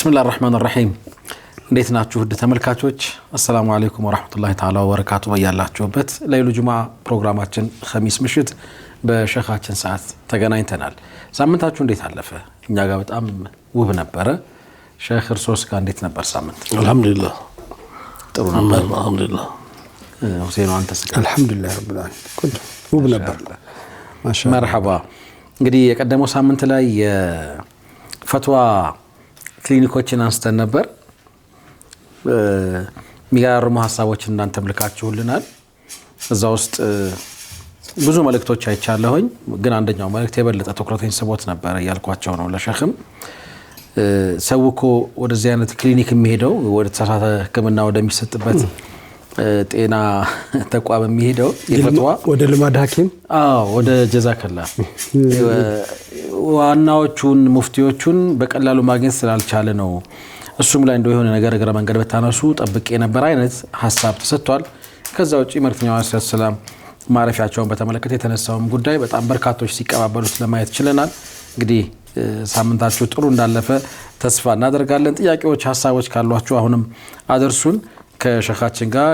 ቢስሚላሂር ረህማኒር ረሂም እንዴት ናችሁ ውድ ተመልካቾች አሰላሙ አለይኩም ወራህመቱላሂ ተዓላ ወበረካቱ በያላችሁበት ለይሉ ጁማ ፕሮግራማችን ኸሚስ ምሽት በሸኻችን ሰዓት ተገናኝተናል ሳምንታችሁ እንዴት አለፈ እኛ ጋር በጣም ውብ ነበረ ሼኽ እርሶስ ጋር እንዴት ነበር ሳምንት አልহামዱሊላህ ጥሩ ነበር አልহামዱሊላህ ሁሴን አንተስ አልহামዱሊላህ ረብል ዓለሚን ኩል ውብ ነበር ማሻአላህ መርሐባ እንግዲህ የቀደመው ሳምንት ላይ የፈትዋ ክሊኒኮችን አንስተን ነበር ሚጋርሙ ሐሳቦችን እናንተ ምልካችሁልናል እዛ ውስጥ ብዙ መልእክቶች አይቻለሁኝ ግን አንደኛው መልእክት የበለጠ ትኩረቴን ስቦት ነበር ያልኳቸው ነው ለሸኽም ሰውኮ ወደዚህ አይነት ክሊኒክ የሚሄደው ወደ ተሳሳተ ህክምና ወደሚሰጥበት ጤና ተቋም የሚሄደው የፈትዋ ወደ ልማድ ሐኪም ወደ ጀዛከላ ዋናዎቹን ሙፍቲዎቹን በቀላሉ ማግኘት ስላልቻለ ነው እሱም ላይ እንደው የሆነ ነገር እግረ መንገድ በታነሱ ጠብቄ ነበር አይነት ሐሳብ ተሰጥቷል ከዛ ውጪ መልእክተኛው ሰላም ማረፊያቸውን በተመለከተ የተነሳውም ጉዳይ በጣም በርካቶች ሲቀባበሉት ለማየት ችለናል እንግዲህ ሳምንታችሁ ጥሩ እንዳለፈ ተስፋ እናደርጋለን ጥያቄዎች ሐሳቦች ካሏችሁ አሁንም አደርሱን ከሸኻችን ጋር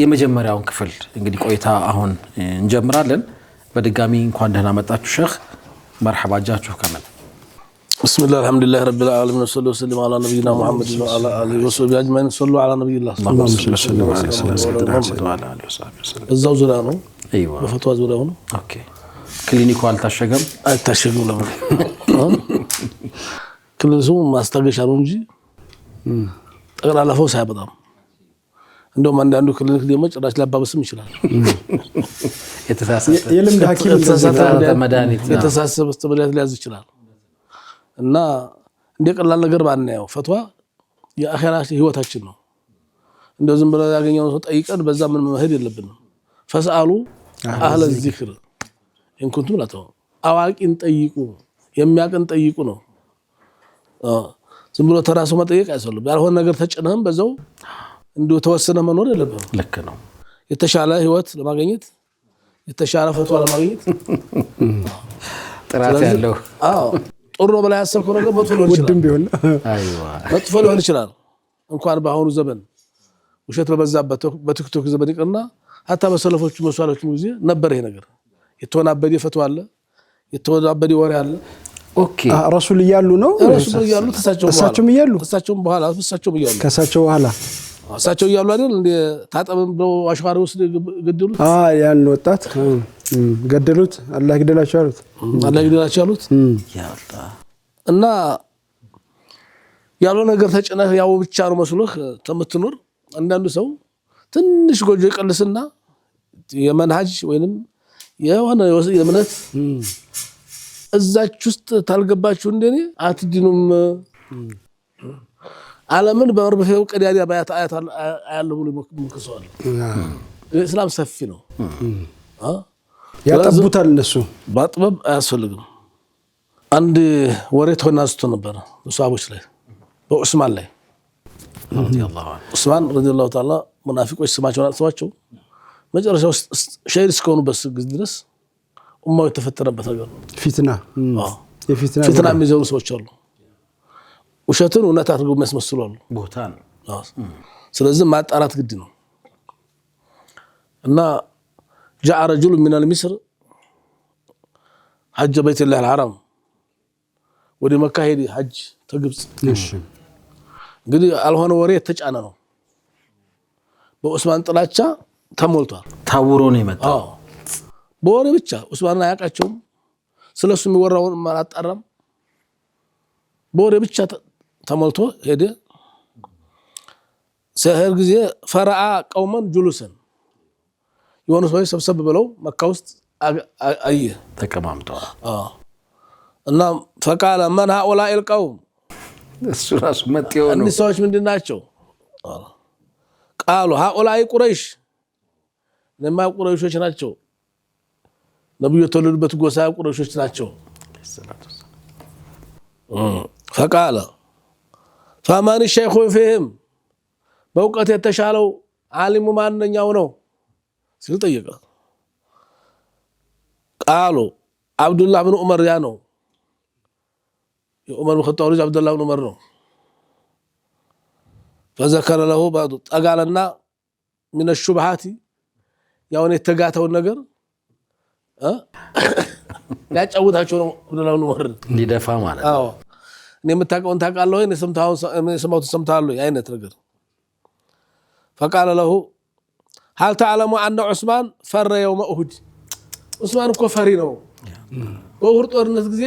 የመጀመሪያውን ክፍል እንግዲህ ቆይታ አሁን እንጀምራለን በድጋሚ እንኳን ደህና መጣችሁ ሼኽ مرحبا جاችሁ ከመን بسم الله الحمد لله رب العالمين وصلى الله وسلم على نبينا محمد وعلى اله وصحبه اجمعين صلوا على نبي الله اللهم صل وسلم وعلى اله وصحبه وسلم እዛው ዙሪያ ነው ايوه በፈትዋ ዙሪያ ነው ኦኬ ክሊኒኩ አልታሸገም አይታሸግም ለምን ክሊኒኩ ማስታገሻ ነው እንጂ ጠቅላላ ፈውስ አይበጣም እንደውም አንዳንዱ ክሊኒክ ደግሞ ጭራሽ ሊያባብስም ይችላል የልምድ ሐኪም የተሳሳተ መድኃኒት የተሳሳተ መድኃኒት ሊያዝ ይችላል እና እንደ ቀላል ነገር ባናየው ፈትዋ የአኺራ ህይወታችን ነው እንደው ዝም ብለ ያገኘው ሰው ጠይቀን በዛ ምን መሄድ የለብንም ፈስአሉ አህለ ዚክር ان كنتم لا تعلمون አዋቂን ጠይቁ የሚያቀን ጠይቁ ነው ዝም ብሎ ተራሱ መጠየቅ አይሰለም ያልሆነ ነገር ተጨነህም በዛው እንዶ ተወሰነ መኖር የለብም ልክ ነው የተሻለ ህይወት ለማግኘት የተሻለ ፈትዋ ለማግኘት ጥራት ያለው ጥሩ ነው በላይ ያሰብከው ነገር መጥፎ ሊሆን ይችላል ውድም ቢሆን አይዋ መጥፎ ሊሆን ይችላል እንኳን በአሁኑ ዘመን ውሸት በበዛበት በቲክቶክ ዘመን ይቀርና hatta በሰለፎቹ መስዋዕቶቹ ጊዜ ነበር ይሄ ነገር የተወናበደ ፈትዋ አለ የተወናበደ ወሬ አለ ኦኬ ረሱል ይያሉ ነው ረሱል ይያሉ ተሳቸውም በኋላ ከሳቸው በኋላ እሳቸው ይያሉ አይደል እንደ ታጠበም ብለው አሽዋሪ ውስጥ ገደሉት ያን ወጣት ገደሉት አላህ ይግደላቸው አሉት ያ አላህ እና ያለው ነገር ተጨነህ ያው ብቻ ነው መስሎህ ተምትኖር አንዳንዱ ሰው ትንሽ ጎጆ ይቀልስና የመንሃጅ ወይንም የሆነ የእምነት እዛች ውስጥ ታልገባችሁ እንደኔ አትዲኑም ዓለምን በመርበፈው ቀዳዲያ ባያት አያት አያለው ብሎ ምክሰዋል እስላም ሰፊ ነው ያጠቡታል እነሱ ባጥበብ አያስፈልግም አንድ ወሬ ተናስቶ ነበር ሷሃቦች ላይ በዑስማን ላይ ረዲየላሁ ዐንሁ ዑስማን ረዲየላሁ ተዓላ ሙናፊቆች ስማቸውን አጥተዋቸው መጨረሻው ሸሂድ እስከሆኑበት ጊዜ ድረስ ኡማው የተፈጠረበት ነገር ፊትና ፊትና የሚዘሩ ሰዎች አሉ ውሸትን እውነት አድርገው የሚያስመስሉ አሉ ቦታን ስለዚህ ማጣራት ግድ ነው እና جاء رجل من مصر حج بيت الله الحرام ወደ መካ ሄደ ሐጅ ተግብጽ እሺ እንግዲህ አልሆነ ወሬ ተጫነ ነው በዑስማን ጥላቻ ተሞልቷል ታውሮ ነው የመጣው በወሬ ብቻ ዑስማን አያቃቸውም ስለሱ የሚወራውን ማላጣራም በወሬ ብቻ ተሞልቶ ሄደ ሰህር ጊዜ ፈራአ ቀውመን ጁሉሰን የሆኑ ሰዎች ሰብሰብ ብለው መካ ውስጥ አየ ተቀማምጠዋል እና فقال من هؤلاء القوم እሱ ራሱ መጥተው ነው እነዚህ ሰዎች ምንድናቸው قالوا هؤلاء قريش ለማ ቁረይሾች ናቸው ነብዩ ተወለዱበት ጎሳ ቁረይሾች ናቸው فقال فمن الشيخ فيهم በእውቀት የተሻለው ዓሊሙ ማንኛው ነው ሲል ጠየቀ قالوا عبد الله بن عمر ያ ነው የዑመር ብን ኸጣብ ልጅ አብደላህ ብን ዑመር ነው። فذكر له بعض ጠጋለና من الشبهات ያውን የተጋተውን ነገር ያጫውታቸው ነው አብደላህ ብን ዑመር እንዲደፋ ማለት ነው። አዎ እኔ የምታውቀውን ታውቃለህ ወይ? የሰማሁትን ሰምተሃል ወይ? አይነት ነገር فقال له هل تعلم أن عثمان فر يوم أحد عثمان እኮ ፈሪ ነው በኡሁድ ጦርነት ጊዜ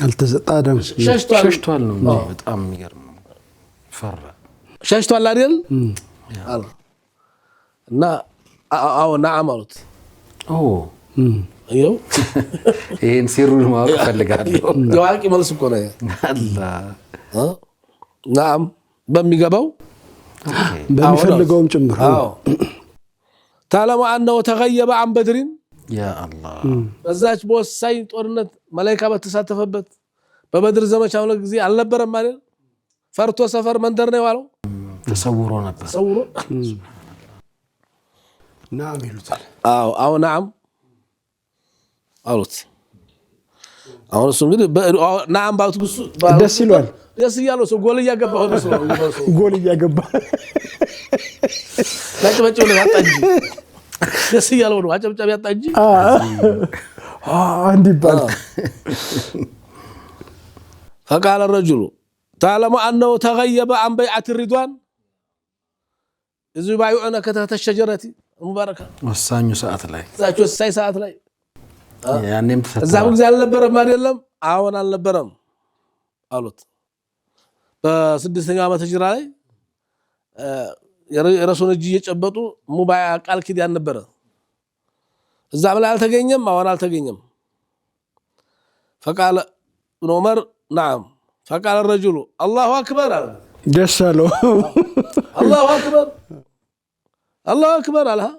አልተሰጣደም ሸሽቷል ነው በጣም የሚገርም ፈራ ሸሽቷል አይደል አለ እና አዎ ነዓም አሉት ይኸው ይሄን ሲሩን ማወቅ ፈልጋለሁ የዋቂ መልስ እኮ ነው አላህ ነዓም በሚገባው በሚፈልገውም ጭምር አዎ تعلم أنه تغيب عن بدر يا الله በዛች በወሳኝ ጦርነት መላእክት በተሳተፈበት በበድር ዘመቻው ጊዜ አልነበረም ማለት ፈርቶ ሰፈር መንደር ነው ያለው ተሰውሮ ነበር ተሰውሮ نعم ይሉታል አዎ ነዓም አሉት አሁን እሱ እንግዲህ ነዓም ባሉት ግሱ ደስ ይሏል ደስ ይያለው ሰው ጎል እያገባ ሆነ ሰው ጎል እያገባ ለጭበጭብ ነው ያጣጂ ደስ ይያለው ነው አጨብጫብ ያጣጂ አንድ ይባል فقال الرجل تعلم أنه تغيب عن بيعة الرضوان إذ يبايعونك تحت الشجرة المباركة ወሳኙ ሰዓት ላይ ዛቹ ወሳኝ ሰዓት ላይ ያኔም ተፈታ እዛም ጊዜ አልነበረም አይደለም አሁን አልነበረም አሉት በ6ኛው ዓመተ ሂጅራ ላይ የረሱል እጅ እየጨበጡ ሙባያ ቃል ኪዳን ነበረ እዛም ላይ አልተገኘም አሁን አልተገኘም فقال ابن عمر نعم فقال الرجل الله أكبر ደስ አለው الله أكبر الله أكبر አለها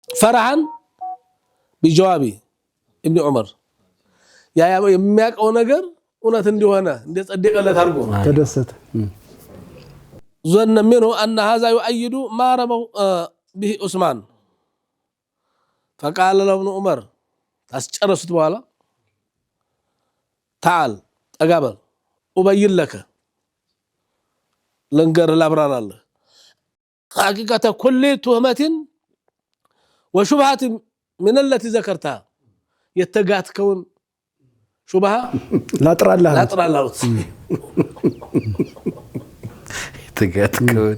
فرحا بجواب ابن عمر ያ የሚያውቀው ነገር እውነት እንደሆነ እንደጸደቀለት አድርጎ ተደሰተ ظن منه أن هذا يؤيد ما رموا به عثمان فقال له ابن عمر ታስጨረሱት በኋላ تعال أقابل أبين لك لنقر الأبرار الله حقيقة كل تهمة وشبهة من التي ذكرتها يتقات كون شبهة لا ترى الله يتقات كون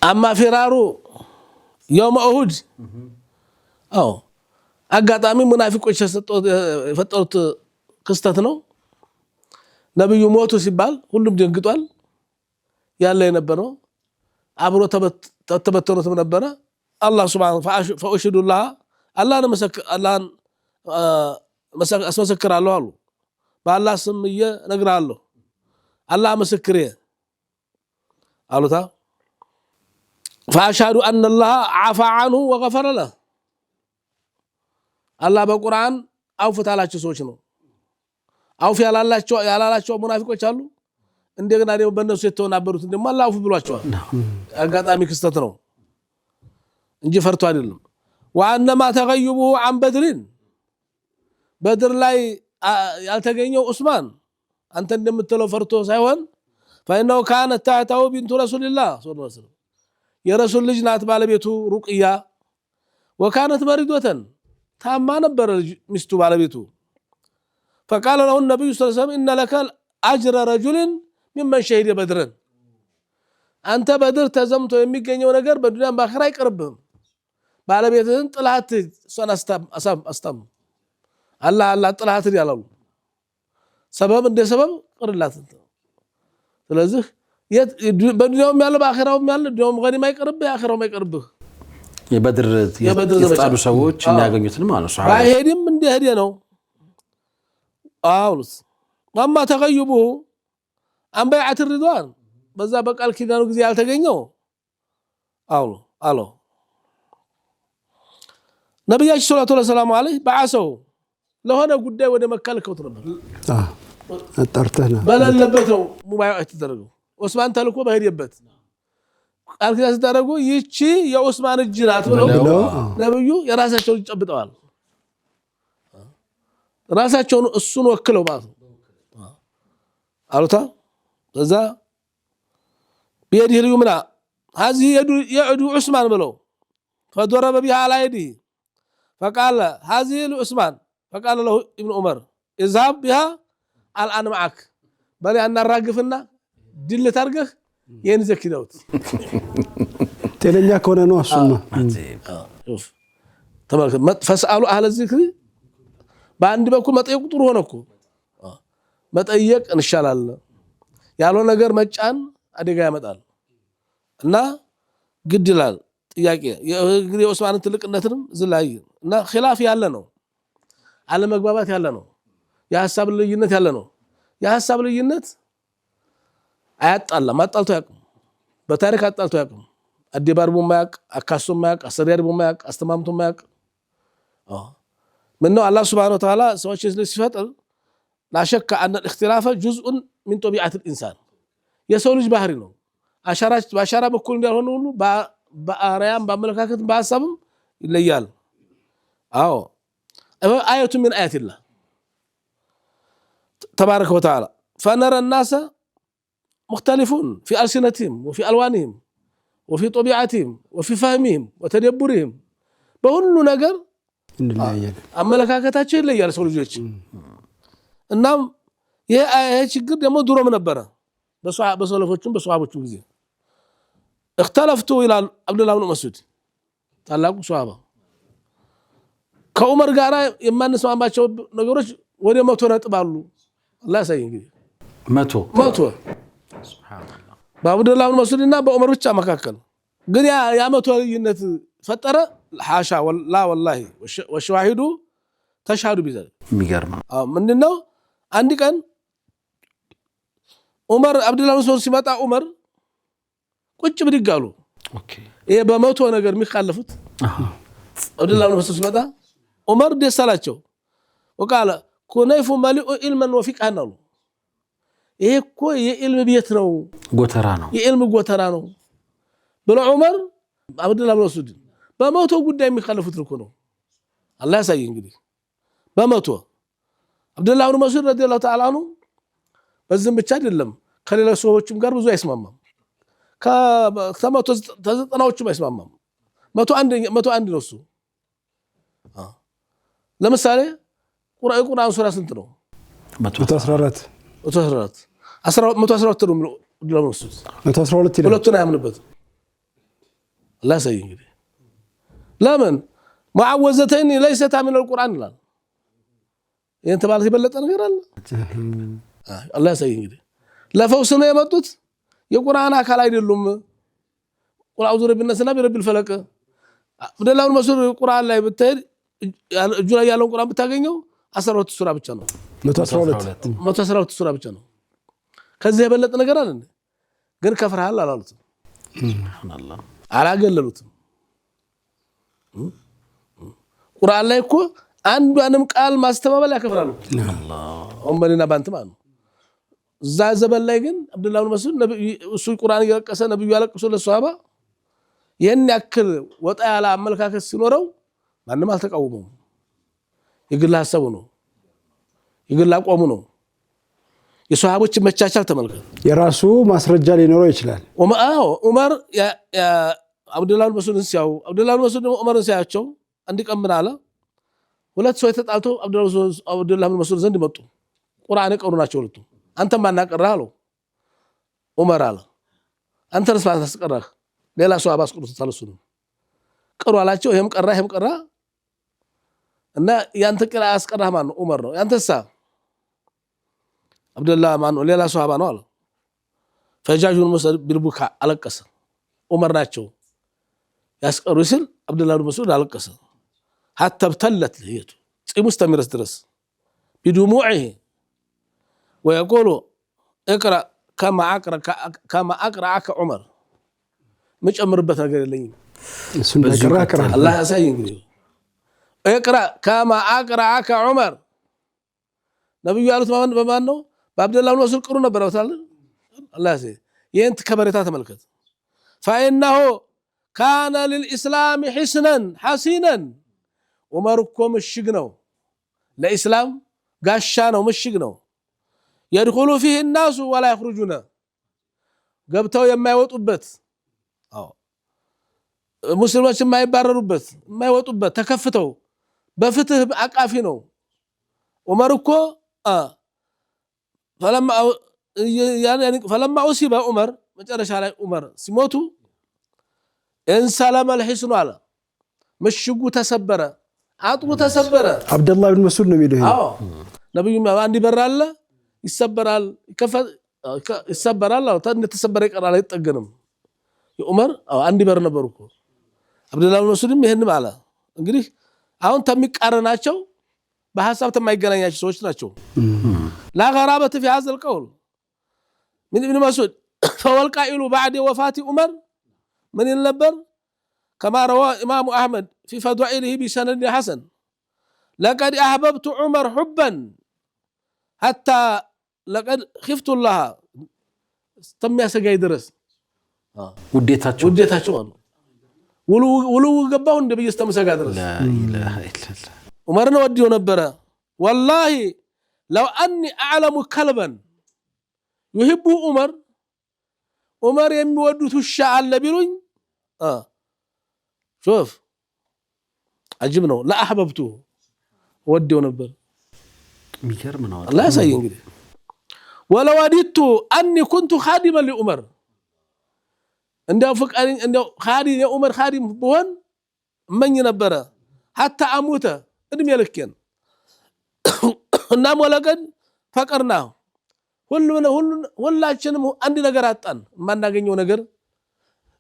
أما فرارو يوم أحد أو አጋጣሚ ሙናፊቆች የፈጠሩት ክስተት ነው ነብዩ ሞቱ ሲባል ሁሉም ደንግጧል ያለ የነበረው አብሮ ተበተኑትም ነበረ አላህ Subhanahu ፈኡሽዱላህ አላህን አስመሰክራለሁ አሉ በአላህ ስም እነግራለሁ አላህ መስክሬ አሉታ فأشهد أن الله عفا عنه وغفر له አላህ በቁርአን አውፍት አላቸው ሰዎች ነው አውፍ ያላላቸው ሙናፊቆች አሉ እንደገና ደግሞ በእነሱ የተወናበሩት ደግሞ አላህ አውፍ ብሏቸዋል አጋጣሚ ክስተት ነው እንጂ ፈርቶ አይደለም وانما تغيبه عن بدر بدر ላይ ያልተገኘው ዑስማን አንተ እንደምትለው ፈርቶ ሳይሆን فانه كانت تحته بنت رسول الله صلى الله عليه وسلم የረሱል ልጅ ናት ባለቤቱ ሩቅያ وكانت مريضة ታማ ነበር ሚስቱ ባለቤቱ فقال له النبي صلى الله عليه وسلم ان لك اجر رجل ممن شهد بدر አንተ በድር ተዘምቶ የሚገኘው ነገር በዱንያም በአኺራ አይቀርብም ባለቤትህን ጥላት ሷን አስታም አላህ ጥላት ያላሉ ሰበብ እንደ ሰበብ ቅርላት ስለዚህ በዱንያውም ያለ በአኺራውም ያለ ዱንያውም ገኒማ አይቀርብህ አኺራውም አይቀርብህ የበድር የጣሉ ሰዎች የሚያገኙትን ማለት ነው ባይሄድም እንደሄደ ነው አውሉስ ማማ ተገይቡ عن بيعة الرضوان በዛ በቃል ኪዳኑ ጊዜ ያልተገኘው አሎ ነብያችን ሰለላሁ ዐለይሂ ወሰለም በአሰው ለሆነ ጉዳይ ወደ መካ ልከውት ነበር አጣርተና በለለበት ነው ሙባይዓ የተደረገው ዑስማን ተልኮ በሄደበት ቃል ኪዳን ሲደረጉ ይቺ የዑስማን እጅ ናት ብለው ነብዩ የራሳቸው ጨብጠዋል ራሳቸውን እሱን ወክለው ማለት ነው አሉታ ከዛ بيده اليمنى هذه يد عثمان بلو فضرب بها على يده فقال هذه لعثمان فقال له ابن عمر اذهب بها الان معك بل ان الراغفنا دل ترغخ ينزك دوت ተለኛ ከሆነ ነው እሱማ شوف ተመልከት فسالوا اهل الذكر በአንድ በኩል መጠየቅ ጥሩ ሆነ እኮ መጠየቅ እንሻላል ያለው ነገር መጫን አደጋ ያመጣል እና ግድ ይላል ጥያቄ እንግዲህ ዑስማን ትልቅነትንም ዝላይ እና ኺላፍ ያለ ነው አለ መግባባት ያለ ነው የሐሳብ ልዩነት ያለ ነው የሐሳብ ልዩነት አያጣላም አጣልቶ ያቅም በታሪክ አጣልቶ ያቅም አዲባርቦ ማያቅ አካሶ ማያቅ አሰሪያርቦ ማያቅ አስተማምቶ ማያቅ من نوع الله سبحانه وتعالى سواء شيء ሲፈጥር لا شك ان الاختلاف جزء من طبيعه الانسان የሰው ልጅ ባህሪ ነው አሻራ በኩል እንዳልሆነ ሁሉ በአርያም በአመለካከት በሐሳብም ይለያል አዎ አያቱ من آيات الله تبارك وتعالى فنرى الناس مختلفون في ألسنتهم وفي ألوانهم وفي طبيعتهم وفي فهمهم وتدبرهم በሁሉ ነገር እንለያያለን አመለካከታቸው ይለያል ሰው ልጆች እናም ይሄ ችግር ደግሞ ድሮም ነበረ በሰለፎቹም በሷሃቦቹም ጊዜ اختلفتوا الى عبد الله بن مسعود ታላቁ ሷሃባ ከዑመር ጋር የማንስማማቸው ነገሮች ወደ 100 ነጥብ አሉ አላህ ያሳየኝ እንግዲህ 100 ሱብሃንአላህ በአብዱላህ ብን መስዑድና በዑመር ብቻ መካከል ግን ያ 100 ልዩነት ፈጠረ ሐሻ ወላ والله ወሸዋሂዱ ተሻዱ ቢዘል የሚገርም ምንድነው አንድ ቀን ዑመር አብዱላህ ብን መስዑድ ሲመጣ ዑመር ቁጭ ብድግ አሉ ኦኬ ይሄ በመቶ ነገር የሚካለፉት አብዱላህ ብን መስዑድ ሲመጣ ዑመር ደስ አላቸው وقال كنيف ملئ علما وفقها ነው ይሄ እኮ የኢልም ቤት ነው ጎተራ ነው የኢልም ጎተራ ነው ብሎ ዑመር አብዱላህ ብን መስዑድ በመቶ ጉዳይ የሚካለፉት እኮ ነው አላህ ያሳየኝ እንግዲህ በመቶ አብዱላህ ብን መስዑድ ረዲየላሁ ተዓላ ዐንሁ በዝም ብቻ አይደለም ከሌላ ሰዎችም ጋር ብዙ አይስማማም ከመቶ ተዘጠናዎችም አይስማማም 101 ነው እሱ ለምሳሌ ቁርአን ሱራ ስንት ነው 114 114 ነው አብዱላህ ብን መስዑድ 112 ይላል ሁለቱን አያምንበት አላህ ያሳየኝ እንግዲህ ለምን ሙዓወዘተይን ليست من القرآن ይላል ይሄን ተባለ ይበለጠ ነገር አለ አላህ ያሳየኝ እንግዲህ ለፈውስ ነው የመጡት የቁርአን አካል አይደሉም ቁል አዑዙ ቢረቢናስና ቢረቢል ፈለቅ አብዱላህ ብን መስዑድ ቁርአን ላይ ብትሄድ እጁ ላይ ያለውን ቁርአን ብታገኘው 12 ሱራ ብቻ ነው 112 ሱራ ብቻ ነው ከዚህ የበለጠ ነገር አለ ግን ከፍርሃል አላሉትም ሱብሃንአላህ አላገለሉትም ቁርአን ላይ እኮ አንዷንም ቃል ማስተባበል ያከፍራሉ አላህ ኡመልና ባንተ ማለት ነው እዛ ዘበን ላይ ግን አብዱላህ ብን መስዑድ እሱ ቁርአን እየቀሰ ነብዩ ያለቅሱ ለሷሃባ ይሄን ያክል ወጣ ያለ አመለካከት ሲኖረው ማንንም አልተቃወመውም የግል ሐሳቡ ነው የግል አቋሙ ነው የሷሃቦች መቻቻል ተመልከቱ የራሱ ማስረጃ ሊኖረው ይችላል ዑመር አብዱላህ ብን መስዑድ ሲያው አብዱላህ ብን መስዑድ ዑመርን ሲያቸው አንድ ቀን ምን አለ ሁለት ሰው ተጣልቶ አብዱላህ ብን መስዑድ ዘንድ መጡ ቁርአን ቀሩ ናቸው ሁለቱ አንተ ማን አቀራህ አለው ዑመር አለ አንተ ራስህ አስቀራህ ሌላ ሰው አባስቀሩት ታለሱን ቀሩ አላቸው ይሄም ቀራ እና ያንተ ቀራ አስቀራህ ማን ነው ዑመር ነው ያንተሳ አብዱላህ ማን ነው ሌላ ሰው አባ ነው አለ ፈጃጁን መስል ቢልቡካ አለቀሰ ዑመር ናቸው ያስቀሩ ሲል አብዱላህ ብን መስዑድ አለቀሰ حتى ابتلت لحيته ጺሙ እስከሚረስ ድረስ بدموعه ويقول اقرا كما اقراك عمر መጨመርበት ነገር የለኝም እሱን በቀራ አላህ ያሳየኝ እንግዲህ اقرا كما اقراك عمر ነብዩ ያሉት በማን ነው በአብዱላህ ብን መስዑድ ቅሩ ነበር ታለ አላህ ያሳየኝ ይሄን ከበረታ ተመልከት فانه كان للاسلام حسنا حسينا ዑመር እኮ ምሽግ ነው ለኢስላም ጋሻ ነው ምሽግ ነው يدخل فيه الناس ولا يخرجون ገብተው የማይወጡበት ሙስሊሞች የማይባረሩበት የማይወጡበት ተከፍተው በፍትህ አቃፊ ነው ዑመር እኮ فلما أصيب عمر መጨረሻ ላይ ዑመር ሲሞቱ انسلم الحصن على ምሽጉ ተሰበረ አጥሩ ተሰበረ አብደላህ ኢብኑ መስዑድ ነው የሚለው አዎ ነብዩ አንድ ይበራል ይሰበራል ይሰበራል አው ተሰበረ ይቀራል አይጠገንም ዑመር አንድ ይበር ነበር እኮ አብደላህ ኢብኑ መስዑድም ይሄን ማለ እንግዲህ አሁን ተሚቃረናቸው በሐሳብ ተማይገናኛቸው ሰዎች ናቸው لا غرابة في هذا القول من ابن مسعود فوالقائل بعد وفاة عمر من النبر كما روى إمام أحمد في فضائله بسند حسن لقد أحببت عمر حبا حتى لقد خفت الله تم يسقى يدرس وديتاچو ولو ገባው እንደ በየስተመሰጋ ድረስ لا اله الا الله عمر ነው ወዲው ነበር والله لو اني اعلم كلبا يحب عمر የሚወዱት ውሻ አለ ቢሉኝ شوف عجب ነው لا احببته ወዲው ነበር የሚገርም ነው الله ያሳይ እንግዲህ ولو وددت اني كنت خادما لعمر እንደው ፍቃሪ እንደው خادم የዑመር خادم ብሆን መኝ ነበር حتى اموت እድሜ ልኬን እና ወለቀን ፈቀርና ሁላችንም አንድ ነገር አጣን ማናገኘው ነገር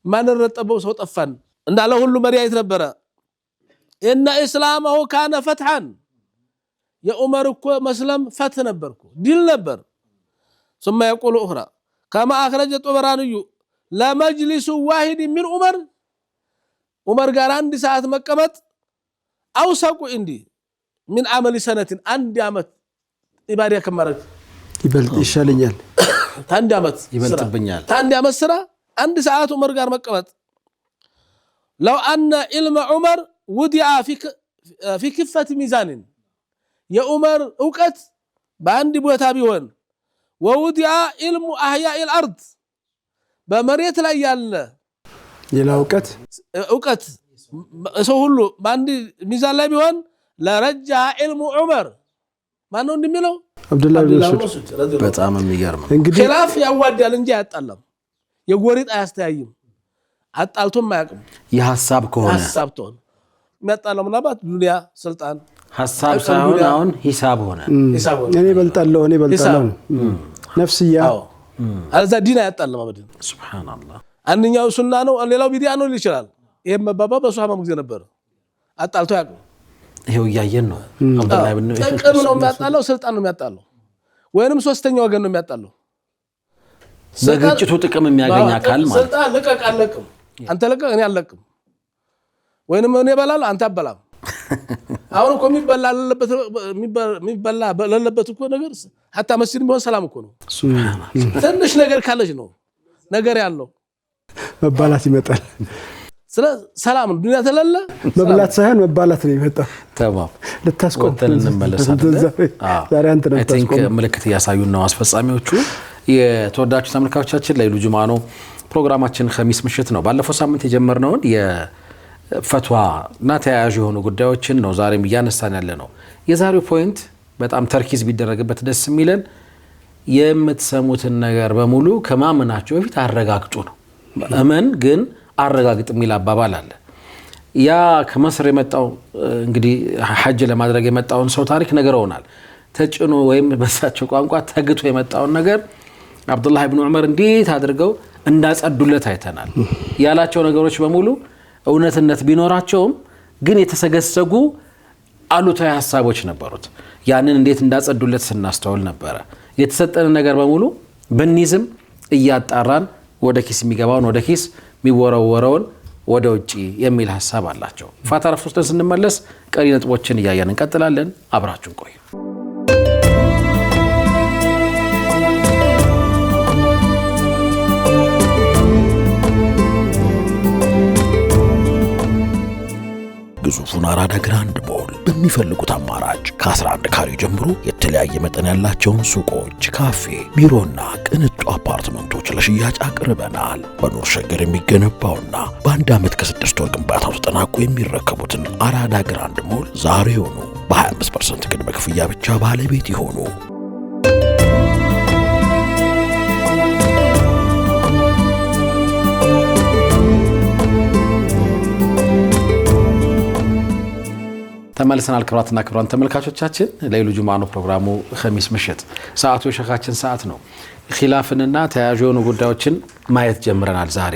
ማንረጠበው ሰው ጠፋን እንዳለ ሁሉ መሪያይት ነበር ان اسلامه كان فتحا የዑመር እኮ መስለም ፈት ነበርኩ ዲል ነበር ثم يقول اخرى كما اخرج الطبراني لا مجلس واحد من عمر ጋር አንድ ሰዓት መቀመጥ አውሳቁ እንዲ من عمل سنه አንድ አመት ኢባዳ ከማረግ ይበልጥ ይሻለኛል አንድ አመት ይበልጥብኛል አንድ አመት ስራ አንድ ሰዓት ዑመር ጋር መቀመጥ لو ان علم عمر وضع في كفة ميزان يا عمر ዕውቀት በአንድ ቦታ ቢሆን ووضع علم احياء الارض በመሬት ላይ ያለ ሌላ ዕውቀት ሰው ሁሉ በአንድ ሚዛን ላይ ቢሆን ለረጃ علم عمر ማነው እንደሚለው አብዱላህ ኢብኑ መስዑድ በጣም የሚገርም እንግዲህ ኺላፍ ያዋዳል እንጂ አያጣላም የጎሪጥ አያስተያይም አጣልቶም ማያቅም የሐሳብ ከሆነ ሐሳብ ተሆነ የሚያጣላው ምናባት ዱንያ ስልጣን ሐሳብ ሳይሆን አሁን ሂሳብ ሆነ እኔ በልጣለሁ ነፍስያ አዛ ዲን አያጣላም አበደን ሱብሃንአላህ አንኛው ሱና ነው ሌላው ቢዲያ ነው ይችላል ይሄም መባባ በሷሃማ ጊዜ ነበር አጣልቶ ያቅም ይሄው ያየን ነው አብዱላህ ኢብኑ ጥቅም ነው የሚያጣለው ስልጣን ነው የሚያጣለው ወይንም ሶስተኛው ወገን ነው የሚያጣለው በግጭቱ ጥቅም የሚያገኝ አካል ማለት ስልጣን ለቀቃለቅም አንተ ለቀቅ እኔ አለቅም ወይንም እኔ በላል አንተ አበላም አሁን እኮ የሚበላ ለለበት እኮ ነገር hatta መስጂድ ቢሆን ሰላም እኮ ነው ሱብሃንአላህ ትንሽ ነገር ካለች ነው ነገር ያለው መባላት ይመጣል ስለ ሰላም ዱንያ ተለለ መብላት ሳይሆን መባላት ነው ይመጣው ተባብ ለታስቆጥተን እንመለሳለን ዛሬ አንተ ነው ታስቆጥ ምልክት ያሳዩን ነው አስፈጻሚዎቹ የተወዳጁ ተመልካቾቻችን ለይሉ ጁማ ነው ፕሮግራማችን ኸሚስ ምሽት ነው ባለፈው ሳምንት የጀመርነው የፈትዋ እና ተያያዥ የሆኑ ጉዳዮችን ነው ዛሬም እያነሳን ያለ ነው የዛሬው ፖይንት በጣም ተርኪዝ ቢደረግበት ደስ የሚለን የምትሰሙትን ነገር በሙሉ ከማመናችሁ በፊት አረጋግጡ ነው አመን ግን አረጋግጥ የሚል አባባል አለ ያ ከመስር የመጣው እንግዲህ ሐጅ ለማድረግ የመጣውን ሰው ታሪክ ነገርውናል ተጭኖ ወይም በሳቸው ቋንቋ ተግቶ የመጣውን ነገር አብዱላህ ኢብኑ ዑመር እንዴት አድርገው እንዳጸዱለት አይተናል ያላቸው ነገሮች በሙሉ እውነትነት ቢኖራቸውም ግን የተሰገሰጉ አሉታዊ ሐሳቦች ነበሩት ያንን እንዴት እንዳጸዱለት ስናስተውል ነበር የተሰጠነ ነገር በሙሉ በኒዝም እያጣራን ወደ ኪስ የሚገባውን ወደ ኪስ የሚወረወረውን ወደ ውጪ የሚል ሐሳብ አላቸው ፋታ ረፍቶን ስንመለስ ቀሪ ነጥቦችን እያየን እንቀጥላለን አብራችሁን ቆዩ ግዙፉን አራዳ ግራንድ ቦል በሚፈልጉት አማራጭ ከ11 ካሬ ጀምሮ የተለያየ መጠን ያላቸውን ሱቆች፣ ካፌ፣ ቢሮና ቅንጡ አፓርትመንቶች ለሽያጭ አቅርበናል። በኑር ሸገር የሚገነባውና በአንድ ዓመት ከ6 ወር ግንባታው ተጠናቆ የሚረከቡትን አራዳ ግራንድ ሞል ዛሬውኑ በ25% ቅድመ ክፍያ ብቻ ባለቤት ይሆኑ። ተመልሰናል። ክብራትና ክብራን ተመልካቾቻችን ለይሉ ጁምዓ ነው ፕሮግራሙ። ኸሚስ ምሽት ሰዓቱ የሸኻችን ሰዓት ነው። ኺላፍንና ተያያዥ የሆኑ ጉዳዮችን ማየት ጀምረናል። ዛሬ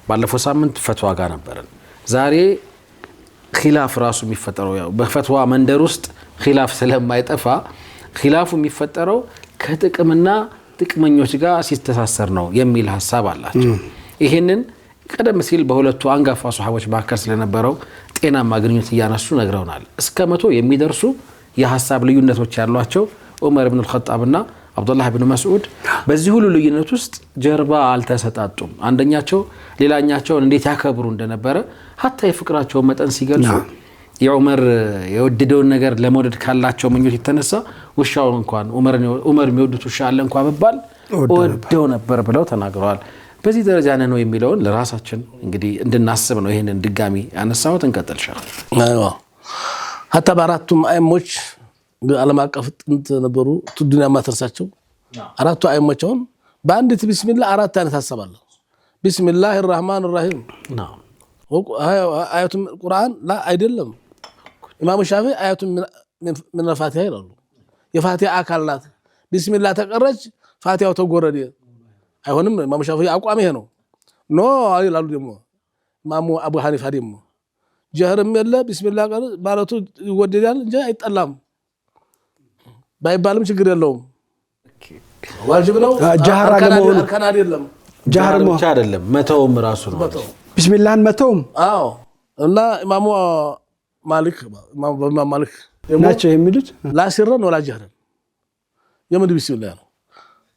ባለፈው ሳምንት ፈትዋ ጋር ነበርን። ዛሬ ኺላፍ ራሱ የሚፈጠረው ያው በፈትዋ መንደር ውስጥ ኺላፍ ስለማይጠፋ ኺላፉ የሚፈጠረው ከጥቅምና ጥቅመኞች ጋር ሲተሳሰር ነው የሚል ሐሳብ አላቸው። ይሄንን ቀደም ሲል በሁለቱ አንጋፋ ሱሐቦች መካከል ስለነበረው ጤናማ ግንኙነት እያነሱ ነግረውናል። እስከ 100 የሚደርሱ የሐሳብ ልዩነቶች ያሏቸው ዑመር ኢብኑ አልኸጣብና አብዱላህ ኢብኑ መስዑድ በዚህ ሁሉ ልዩነት ውስጥ ጀርባ አልተሰጣጡም። አንደኛቸው ሌላኛቸውን እንዴት ያከብሩ እንደነበረ ሀታ የፍቅራቸውን መጠን ሲገልጹ የዑመር የወደደውን ነገር ለመውደድ ካላቸው ምኞት የተነሳ ውሻውን እንኳን ዑመር የሚወዱት ውሻ አለ እንኳን በባል ወደው ነበር ብለው ተናግረዋል። በዚህ ደረጃ ነው የሚለውን ለራሳችን እንግዲህ እንድናስብ ነው ይሄንን ድጋሚ ያነሳሁት። እንቀጥል ሸህ። አይዋ ሀታ በአራቱም አይሞች ዓለም አቀፍ ጥንት ነበሩ ዱንያ ማተርሳቸው አራቱ አይሞቻውን በአንዲት ቢስሚላህ አራት አይነት ሐሳብ አለ። ቢስሚላሂር ረህማኒር ረሂም ናም አያቱ ቁርአን ላ አይደለም። ኢማሙ ሻፊዒ አያቱ ምን ፋቲሃ ይላሉ። የፋቲሃ አካል ናት። ቢስሚላህ ተቀረች ፋቲሃው ተጎረደ አይሆንም። ኢማሙ ሻፊዒ አቋም ይሄ ነው። ኖ ይላሉ ደግሞ ኢማሙ አቡ ሐኒፋ ደግሞ ጀህርም የለ ቢስሚላህ ቀር ማለቱ ይወደዳል እንጂ አይጠላም ባይባልም ችግር የለውም። ዋጅብ ነው። ጀህር አለመሆኑ አርካን አይደለም። ጀህር ብቻ አይደለም መተውም ራሱ ነው። ቢስሚላህን መተውም አዎ። እና ኢማሙ ማሊክ ናቸው የሚሉት ላሲረን ወላ ጀህረን የምን ቢስሚላህ ነው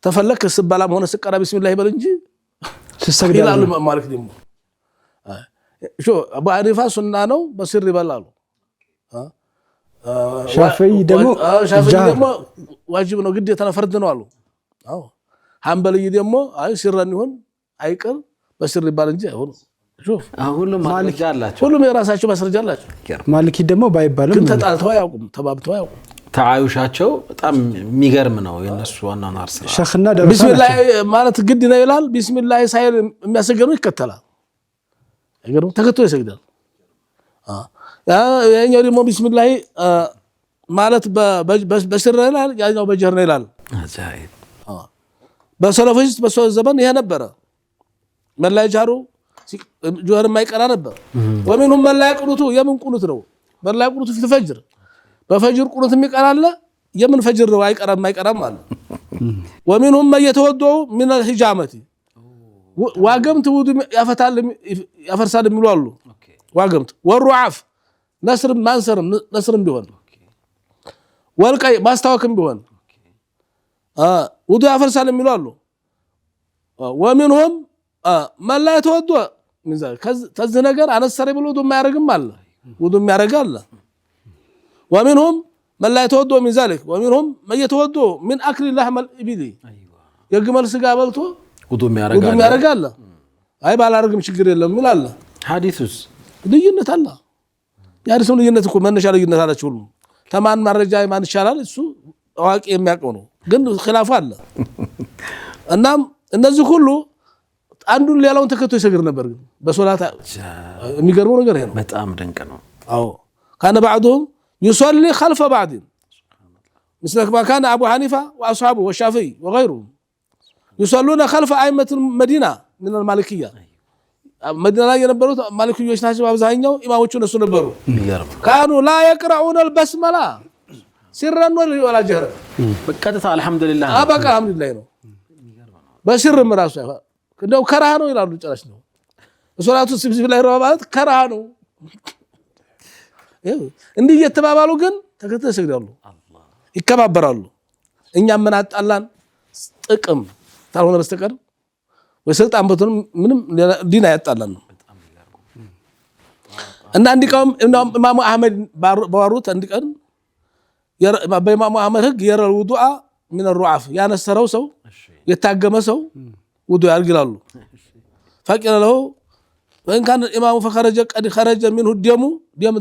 ተፈለክ ስባላም ሆነ ስቀራ ቢስሚላህ ይበል እንጂ ተሰግዳሉ ይላሉ። ማሊክ ደግሞ አቡ ሐኒፋ ሱና ነው በስር ይበላሉ። ሻፊዒ ደግሞ ዋጅብ ነው ግዴታ ነው ፈርድ ነው አሉ። አዎ ሐንበልይ ደግሞ አይ ሲረን ይሁን አይቀር በስር ይባል እንጂ አይሆን። ሁሉም ማስረጃ አላቸው። ሁሉም የራሳቸው ማስረጃ አላቸው። ማሊኪ ደግሞ ባይባልም ግን ተጣልተው አያውቁም፣ ተባብተው አያውቁም። ተዓዩሻቸው በጣም የሚገርም ነው የነሱ ዋናና አርሰላ ሸኽና ደረሳ ቢስሚላህ ማለት ግድ ነው ይላል። ቢስሚላህ ሳይል የሚያሰግደው ይከተላል። አይገርም ተከትሎ ይሰግዳል። ያኛው ደግሞ ቢስሚላህ ማለት በስር ይላል፣ ያኛው በጀህር ነው ይላል። አጃኢብ በሰለፎች በሰው ዘመን ይሄ ነበረ። መላይ ጃሩ ጆህር የማይቀራ ነበር። ወሚንሁም መላይ ቁኑቱ የምን ቁኑት ነው? መላይ ቁኑቱ ፊት ፈጅር በፈጅር ቁኑት የሚቀራለ የምን ፈጅር ነው አይቀራም አይቀራም አለ። ወሚንሁም የተወደው ምን الحجامه ዋገምት ውዱ ያፈታል ያፈርሳል የሚሉ አሉ። ዋገምት ወሩዓፍ ነስር ማንሰር ነስርም ቢሆን ወልቀይ ማስታወክም ቢሆን ውዱ ያፈርሳል የሚሉ አሉ። ወሚንሁም መላ የተወደው ምን ዘ ከዚህ ነገር አነሰረ ብሎ ውዱ የማያረግም አለ። ውዱ የሚያረጋ አለ። ومنهم من لا يتوضأ من ذلك ومنهم من يتوضأ من أكل اللحم الإبل يجمل سجا بلتو ውዱም ያረጋል። አይ ባላረግም ችግር የለም ይላል። ሐዲሱስ ልዩነት አለ። ያሪሱ ልዩነት እኮ መነሻ ልዩነት አላችሁ ሁሉ ተማን ማረጃ ማን ይሻላል እሱ አዋቂ የሚያውቀው ነው። ግን ኺላፍ አለ። እናም እነዚህ ሁሉ አንዱን ሌላውን ተከትሎ ይሰግድ ነበር። ግን በሶላት የሚገርመው ነገር ይሄ ነው። በጣም ድንቅ ነው። አዎ ካነ بعضهم يصلي خلف بعض مثل ما كان أبو حنيفة وأصحابه والشافعي وغيرهم يصلون خلف أئمة المدينة من المالكية. مدينة لا ينبروا مالكية يشناش بابزهينيو إماموቹ እነሱ ነበሩ። كانوا لا يقرؤون البسملة سرا ولا جهرا በቀጥታ አልহামዱሊላህ በቃ አልহামዱሊላህ ነው። በስርም ራሱ እንደው ከራህ ነው ይላሉ። ጭራሽ ነው ሶላቱ ቢስሚላህ ማለት ከራህ ነው። እንዲህ እየተባባሉ ግን ተከተለ ይሰግዳሉ፣ ይከባበራሉ። እኛም ምን አጣላን ጥቅም ታልሆነ በስተቀር ወይ ስልጣን በተኑ ምንም ዲና ያጣላን ነው። እና አንድ ቀን ኢማሙ አህመድ ባወሩት አንድ ቀን በኢማሙ አህመድ ህግ የረል ውዱአ ምን الرعاف ያነሰረው ሰው የታገመ ሰው ውዱ ያርግ ይላሉ فقيل له وان كان الامام فخرج قد خرج منه الدم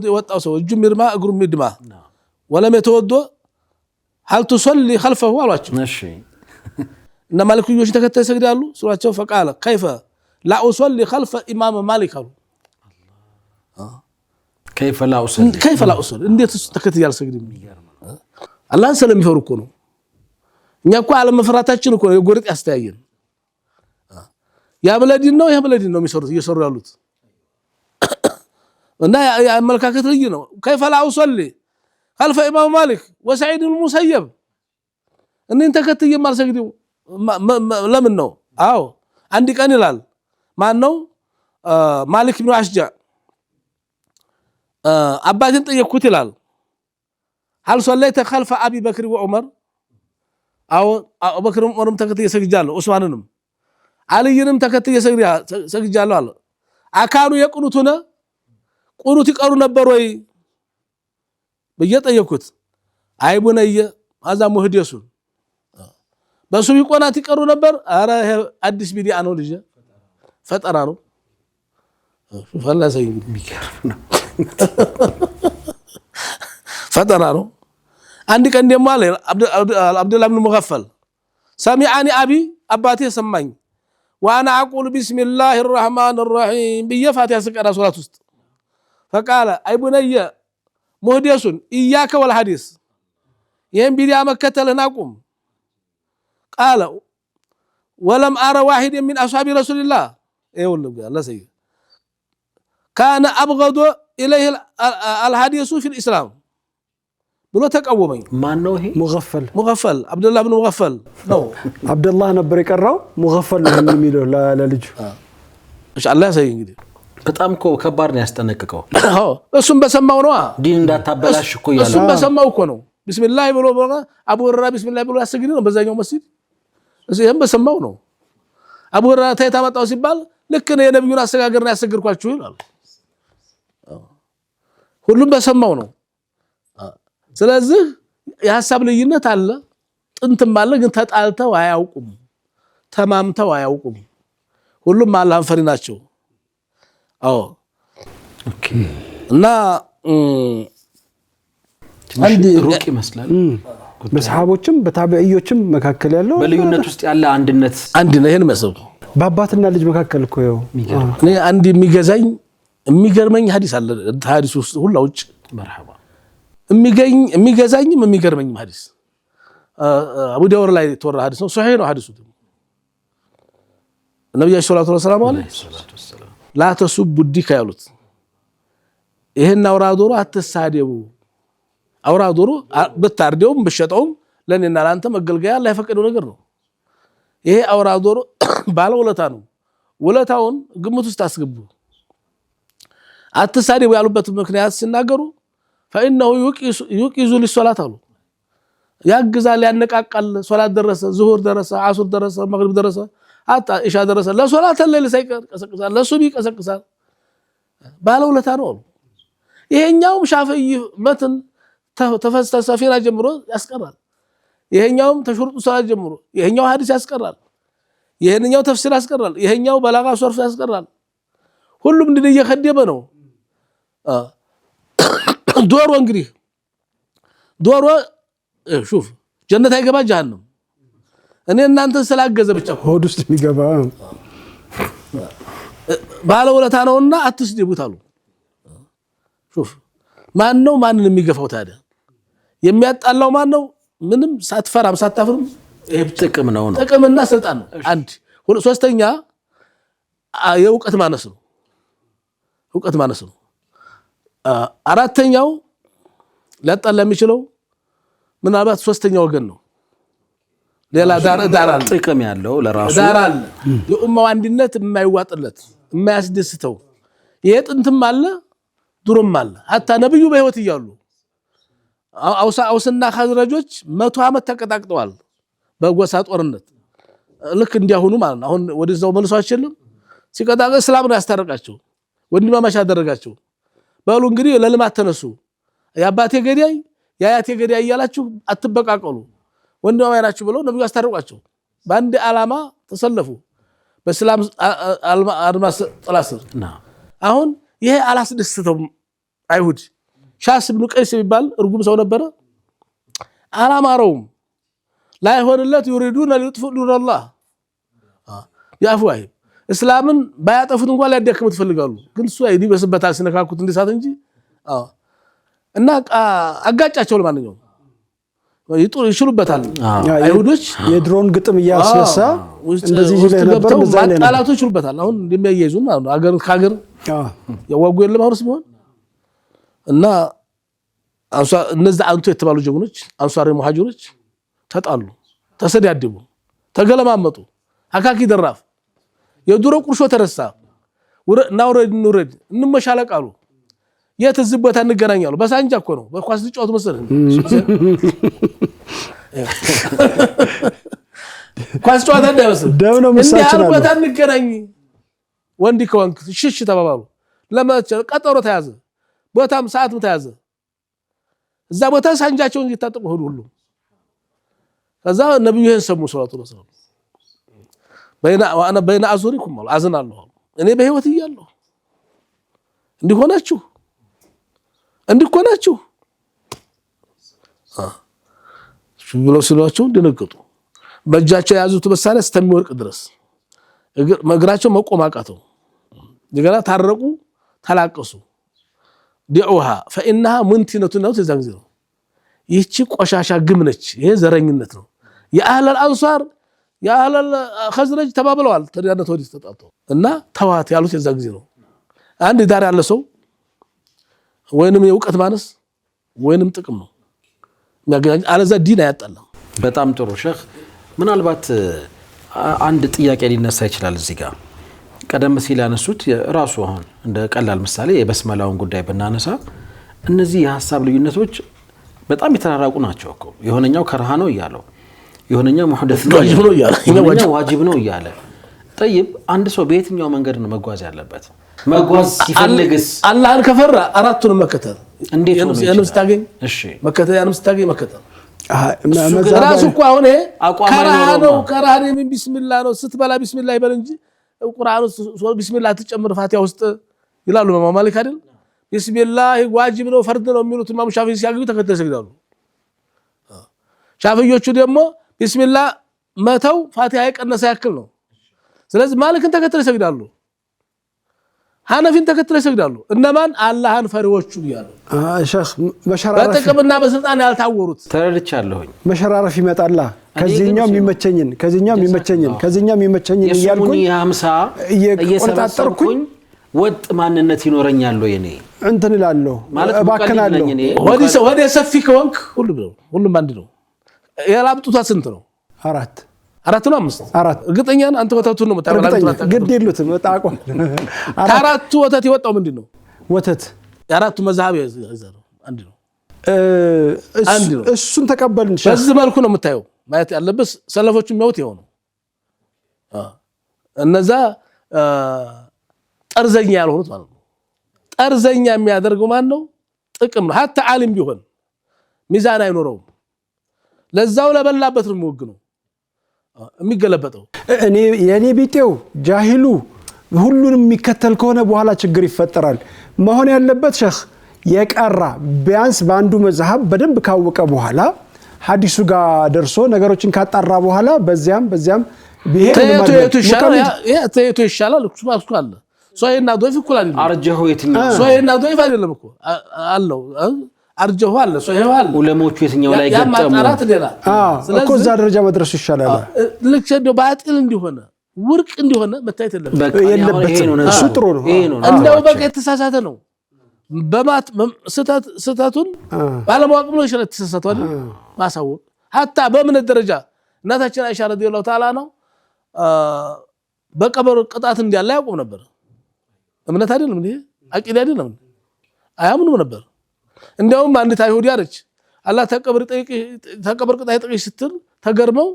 يوጣው ሰው እጁ ሚርማ እግሩ ሚድማ ولم يتوضا هل تصلي خلفه አሏቸው እሺ እና ማሊክዮች ተከታይ ሰግዳሉ ሱራቸው فقال كيف لا اصلي خلف امام مالك አሉ كيف لا أصلي እንዴት እሱ ተከታይ ያልሰግድም አላህን ስለሚፈሩ እኮ ነው እኛ እኮ አለመፍራታችን እኮ ነው የጎረጥ ያስተያየን ያ በለዲን ነው የሚሰሩት እየሰሩ ያሉት እና ያ አመለካከት ልጅ ነው كيف لا أصلي خلف امام مالك وسعيد المسيب እነን ተከታይ ማልሰግደው ለምን ነው አዎ አንድ ቀን ይላል ማን ነው ማሊክ ኢብኑ አሽጃ አባትን ጠየቁት ይላል هل صليت خلف ابي بكر وعمر او ابو بكر وعمر ተከታይ ሰግጃለሁ ዑስማንንም አልይንም ተከታይ ሰግጃለሁ አለ አካኑ የቁኑቱና ቁኑት ይቀሩ ነበር ወይ በየጠየቁት አይቡነየ አዛ ሙህዲሱ በሱ ቢቆናት ይቀሩ ነበር አረ አዲስ ቢዲአ ነው ልጅ ፈጠራ ነው ፈላሰይ ቢከርፍ ነው ፈጠራ ነው አንድ ቀን ደሞ አለ አብዱላህ ኢብኑ ሙገፈል سمعني ابي አባቴ ሰማኝ وانا اقول بسم الله الرحمن الرحيم بيفاتيح سقرا ሶላት ውስጥ فقال اي بني محدث اياك والحديث ይሄን ቢዲአ መከተልን አቁም قال ولم ارى واحد من اصحاب رسول الله يقول الله سي كان ابغض اليه الحديث في الاسلام ብሎ ተቃወመኝ ማን ነው ይሄ ሙገፈል አብዱላህ ኢብኑ ሙገፈል ነው አብዱላህ ነበር የቀራው ሙገፈል ነው የሚለው ለልጅ ኢንሻአላህ ሰይ እንግዲህ በጣም እኮ ከባድ ነው ያስጠነቅቀው አዎ እሱም በሰማው ነው ዲን እንዳታበላሽ እኮ ያለው እሱም በሰማው እኮ ነው ቢስሚላህ ብሎ አቡ ሁረይራ ቢስሚላህ ብሎ ያሰግድ ነው በዛኛው መስጊድ እዚህም በሰማው ነው አቡ ሁረይራ ታይታመጣው ሲባል ልክ ነው የነብዩን አሰጋገርና ያሰግርኳችሁ ይላል ሁሉም በሰማው ነው ስለዚህ የሐሳብ ልዩነት አለ ጥንትም አለ ግን ተጣልተው አያውቁም ተማምተው አያውቁም ሁሉም አላህን ፈሪ ናቸው አዎ ኦኬ እና አንዲ ሩቅ ይመስላል በሰሃቦችም በታቢዒዮችም መካከል ያለው በልዩነት ውስጥ ያለ አንድነት ይሄን መስል በአባትና ልጅ መካከል እኮ ነው እኔ አንዲ የሚገርመኝ ሐዲስ አለ ሐዲስ ውስጥ ሁሉ ውጭ መርሐባ የሚገዛኝም የሚገርመኝም ሐዲስ አቡ ዳውድ ላይ ተወራ ሐዲስ ነው ሶሂህ ነው ሐዲሱ ነብዩ ሰለላሁ ዐለይሂ ወሰለም ላ ተሱቡ ዲካ ያሉት ይሄን አውራ ዶሮ አትሳደቡ አውራ ዶሮ በታርደውም በሸጠውም ለኔና ላንተ መገልገያ አላህ የፈቀደው ነገር ነው ይሄ አውራ ዶሮ ባለ ውለታ ነው ውለታውን ግምት ውስጥ አስገቡ አትሳደቡ ያሉበት ምክንያት ሲናገሩ فانه يقيز للصلاه አሉ ያግዛል ያነቃቃል ሶላት ደረሰ ዙሁር ደረሰ አሱር ደረሰ መግሪብ ደረሰ አጣ ኢሻ ደረሰ ለሶላት ለሌላ ሳይቀር ቀሰቅሳል ለሱቢ ቀሰቅሳል ባለውለታ ነው ይሄኛው ሻፊዒ መትን ተፈስተ ሰፊራ ጀምሮ ያስቀራል ይሄኛው ተሽሩጥ ሶላት ጀምሮ ይሄኛው ሐዲስ ያስቀራል ይሄኛው ተፍሲር ያስቀራል ይሄኛው በላጋ ሶርፍ ያስቀራል ሁሉም እንደ እየከደበ ነው ዶሮ እንግዲህ ዶሮ ሹፍ ጀነት አይገባ ጀሃነም እኔ እናንተ ስላገዘ ብቻ ሆድ ውስጥ የሚገባ ባለውለታ ነውና አትስደቡት አሉ ሹፍ ማን ነው ማንን የሚገፋው ታዲያ የሚያጣላው ማን ነው ምንም ሳትፈራም ሳታፍርም ይሄ ጥቅም ነው ጥቅምና ስልጣን ነው አንድ ሶስተኛ የእውቀት ማነስ ነው አራተኛው ሊያጣላ የሚችለው ምናልባት ሶስተኛ ወገን ነው ሌላ ዳር አለ ጥቅም ያለው ለራሱ ዳር አለ የኡማው አንድነት የማይዋጥለት የማያስደስተው ይሄ ጥንትም አለ ድሮም አለ አታ ነብዩ በህይወት ይያሉ አውስና ኸዝረጆች 100 ዓመት ተቀጣቅጠዋል በጎሳ ጦርነት ልክ እንዲያሁኑ ማለት ነው አሁን ወደዛው መልሷቸው ሲቀጣቀ እስላም ነው ያስታረቃቸው ወንድማማች አደረጋቸው በሉ እንግዲህ ለልማት ተነሱ ያባቴ ገዳይ ያያቴ ገዳይ እያላችሁ አትበቃቀሉ ወንድማማች ናችሁ ብለው ነብዩ አስታረቋቸው በአንድ ዓላማ ተሰለፉ በእስላም አድማስ ጥላ ስር አሁን ይሄ አላስደስተውም አይሁድ ሻስ ኢብኑ ቀይስ የሚባል እርጉም ሰው ነበረ አላማረውም ላይሆንለት ይሪዱን ለጥፉ ኑረላህ ያፍዋይ እስላምን ባያጠፉት እንኳን ሊያደክሙት ይፈልጋሉ ግን እሱ ይበስበታል ሲነካኩት እንዲሳት እንጂ እና አጋጫቸው ለማንኛውም ይችሉበታል አይሁዶች የድሮን ግጥም ያስነሳ እንደዚህ ይለ ነበር በዛ ላይ ጣላቶች ይችሉበታል አሁን እንደሚያያይዙ ማለት ነው አገር ካገር ያዋጉ የለም አሁንስ ቢሆን እና እነዛ አንቱ የተባሉ ጀግኖች አንሷሪ ሙሃጅሮች ተጣሉ ተሰዳደቡ ተገለማመጡ አካኪ ደራፍ የድሮ ቁርሾ ተረሳ ናውረድ ኑረድ እንመሻለቃሉ የተዝቦታ እንገናኛሉ በሳንጃ እኮ ነው በኳስ ልጫወት መሰለህ ኳስ ጨዋታ እንዳይመስል ደም ነው መሳጭናል ቦታ እንገናኝ ወንዲ ከወንክ ሽሽ ተባባሉ ለማቸ ቀጠሮ ተያዘ ቦታም ሰዓትም ተያዘ እዛ ቦታ ሳንጃቸውን ይታጠቁ ሁሉ ከዛ ነብዩ ይሄን ሰሙ ሰለላሁ ዐለይሂ ወሰለም በይና አዙሪኩም አዝናለሁ እኔ በህይወት እያለሁ እንዲሆናችሁ ብለው ሲሏቸው ደነገጡ በእጃቸው ያዙት መሳሪያ እስከሚወርቅ ድረስ እግራቸው መቆም አቃተው እንደገና ታረቁ ተላቀሱ ዲዑሃ فانها منتنه ነው ተዛግዘ ይህቺ ቆሻሻ ግምነች ይሄ ዘረኝነት ነው የአህለ الانصار የአህለ الخزرج ተባብለዋል ተዳነት ወዲህ ተጣጣው እና ተዋት ያሉት ተዛግዘ ነው አንድ ዳር ያለ ሰው ወይንም የውቀት ማነስ ወይንም ጥቅም ነው ያገኝ አለዛ ዲን አያጣለም በጣም ጥሩ ሼክ ምናልባት አንድ ጥያቄ ሊነሳ ይችላል እዚህ ጋር ቀደም ሲል ያነሱት ራሱ አሁን እንደ ቀላል ምሳሌ የበስመላውን ጉዳይ በእናነሳ እነዚህ የሐሳብ ልዩነቶች በጣም የተራራቁ ናቸው እኮ የሆነኛው ከርሃ ነው ይያለው የሆነኛው ሙህደስ ነው ይያለው ዋጅብ ነው ይያለ طيب አንድ ሰው በየትኛው መንገድ ነው መጓዝ ያለበት መጓዝ ሲፈልግስ አላህን ከፈራ አራቱን መከተል እንዴት ነው የነፍስ ታገኝ እሺ መከተል ያንስ ታገኝ መከተል ራሱ እኮ አሁን ከራህ ነው ቢስሚላህ ነው ስትበላ ቢስሚላህ ይበል እንጂ ቁርአኑ ቢስሚላህ ተጨምር ፋቲሃ ውስጥ ይላሉ ማማሊክ አይደል ቢስሚላህ ዋጅብ ነው ፈርድ ነው የሚሉት ኢማም ሻፊዒ ሲያገኙ ተከተል ሰግዳሉ ሻፊዒዎቹ ደግሞ ቢስሚላህ መተው ፋቲሃ የቀነሰ ያክል ነው ስለዚህ ማሊክን ተከተል ሰግዳሉ ሐነፊን ተከተል ሰግዳሉ እነማን አላህን ፈሪዎቹ ይያሉ ሼክ መሸራረፍ በጥቅምና በስልጣን ያልታወሩት ተረድቻለሁኝ መሸራረፍ ይመጣላ ከዚህኛው የሚመቸኝን ይያልኩኝ የ50 እየሰበሰብኩኝ ወጥ ማንነት ይኖረኛል ወይ እኔ እንትን ይላልው ባከናለሁ ወደ ሰፊ ከወንክ ሁሉም አንድ ነው ያላብጡታ ስንት ነው አራት ነው አምስት እርግጠኛ አንተ ወተቱን ነው መጣራላችሁ ግድ ይሉትም ወጣቆም አራቱ ወተት ይወጣው ምንድነው ወተት አራቱ መዛብ ይዘሩ አንድ ነው እሱን ተቀበልን በዚህ መልኩ ነው የምታየው ማለት ያለበት ሰለፎቹ የሚያውት ይሆኑ እነዛ ጠርዘኛ ያልሆኑት ማለት ነው ጠርዘኛ የሚያደርገው ማን ነው ጥቅም ነው hatta ዓለም ቢሆን ሚዛን አይኖረው ለዛው ለበላበት ነው የሚወግነው የሚገለበጠው እኔ የኔ ቢጤው ጃሂሉ ሁሉንም የሚከተል ከሆነ በኋላ ችግር ይፈጠራል መሆን ያለበት ሼክ የቀራ ቢያንስ ባንዱ መዝሐብ በደንብ ካወቀ በኋላ ሐዲሱ ጋር ደርሶ ነገሮችን ካጣራ በኋላ በዚያም ቢሄድ ተየቱ ይሻላል እሱ አለ ሶይና ዶይፍ ኩላን አርጀሁ የትኛው ሶይና ዶይፍ አይደለም እኮ አለው አርጀሁ አለ ሶይሁ አለ ዑለሞቹ የትኛው ላይ ገጠሙ ያማጣራት ሌላ እኮ እዛ ደረጃ መድረሱ ይሻላል ልክ እንደው ባጢል እንዲሆነ ውርቅ እንዲሆነ መታየት የለበትም እሱ ጥሩ ነው እንደው በቃ የተሳሳተ ነው በማት ስተቱን ባለማወቅ ነው ይችላል ተሳሳተ አይደል ማሳወቅ hatta በምን ደረጃ እናታችን አይሻ ረዲየላሁ ተዓላ ነው በቀብር ቅጣት እንዲያለ ያውቁም ነበር እምነት አይደለም እንዴ አቂዳ አይደለም አያምኑም ነበር እንደውም አንድ አይሁድ ያረች አላህ ተቀብር ቅጣት ጠይቅ ስትል ተገርመው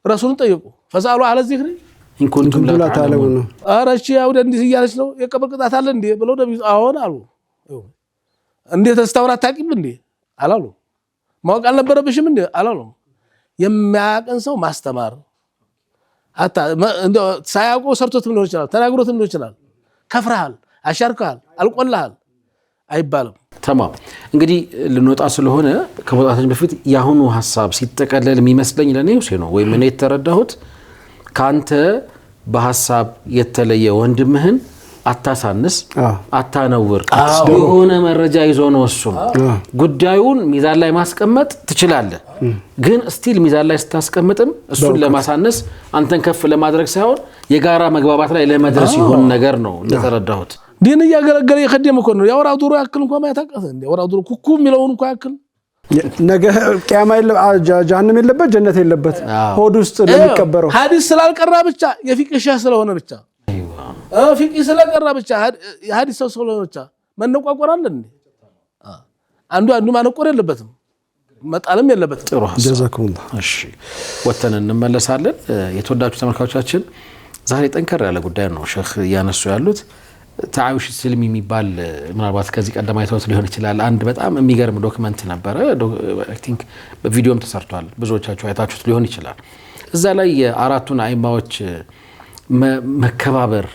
ረሱልን ጠየቁ ፈሳሉ አለ ዚክሪ ኢን ኩንቱም ላ ተዓለሙን አረቺ አይሁድ እንዲህ ይያለች ነው የቀብር ቅጣት አለ እንዴ ብለው ነብዩ አሁን አሉ እንዴት ተስተውራ ታቂም እንዴ አላሉ ማወቅ አልነበረብሽም እንዴ አላሉ የሚያቀን ሰው ማስተማር አታ ሳያውቁ ሰርቶት ሊሆን ይችላል ተናግሮት ሊሆን ይችላል ከፍራሃል አሻርካል አልቆልሃል አይባልም ተማም እንግዲህ ልንወጣ ስለሆነ ከመውጣታችን በፊት ያሁኑ ሐሳብ ሲጠቀለል የሚመስለኝ ለኔ ነው ወይ ምን የተረዳሁት ካንተ በሐሳብ የተለየ ወንድምህን አታሳንስ አታነውር የሆነ መረጃ ይዞ ነው እሱ ጉዳዩን ሚዛን ላይ ማስቀመጥ ትችላለህ ግን ስቲል ሚዛን ላይ ስታስቀምጥም እሱን ለማሳነስ አንተን ከፍ ለማድረግ ሳይሆን የጋራ መግባባት ላይ ለመድረስ ይሆን ነገር ነው እንደተረዳሁት ዲን ያገለገለ ይخدم እኮ ነው ያወራ ዱሩ ያክል እንኳን ማያታቀሰ እንደ ያወራ ዱሩ ኩኩ የሚለውን እንኳን ያክል ነገ ቂያማ ጀሃነም የለበት ጀነት የለበት ሆድ ውስጥ ለሚቀበረው ሐዲስ ስላልቀራ ብቻ የፊቅህ ስለሆነ ብቻ ፊቅህ ስለቀራ ብቻ ሐዲስ ስለሆነ ብቻ መነቋቆራል እንዴ አንዱ ማነቆር የለበትም መጣለም የለበትም ጥሩ ጀዛኩሙላህ እሺ ወተን እንመለሳለን የተወዳጁ ተመልካቾቻችን ዛሬ ጠንከር ያለ ጉዳይ ነው ሼክ ያነሱ ያሉት ታውሽ ስልም የሚባል ምናልባት ከዚህ ቀደም አይተውት ሊሆን ይችላል አንድ በጣም የሚገርም ዶክመንት ነበር አይ ቲንክ በቪዲዮም ተሰርቷል ብዙዎቻችሁ አይታችሁት ሊሆን ይችላል እዛ ላይ የአራቱን አይማዎች መከባበር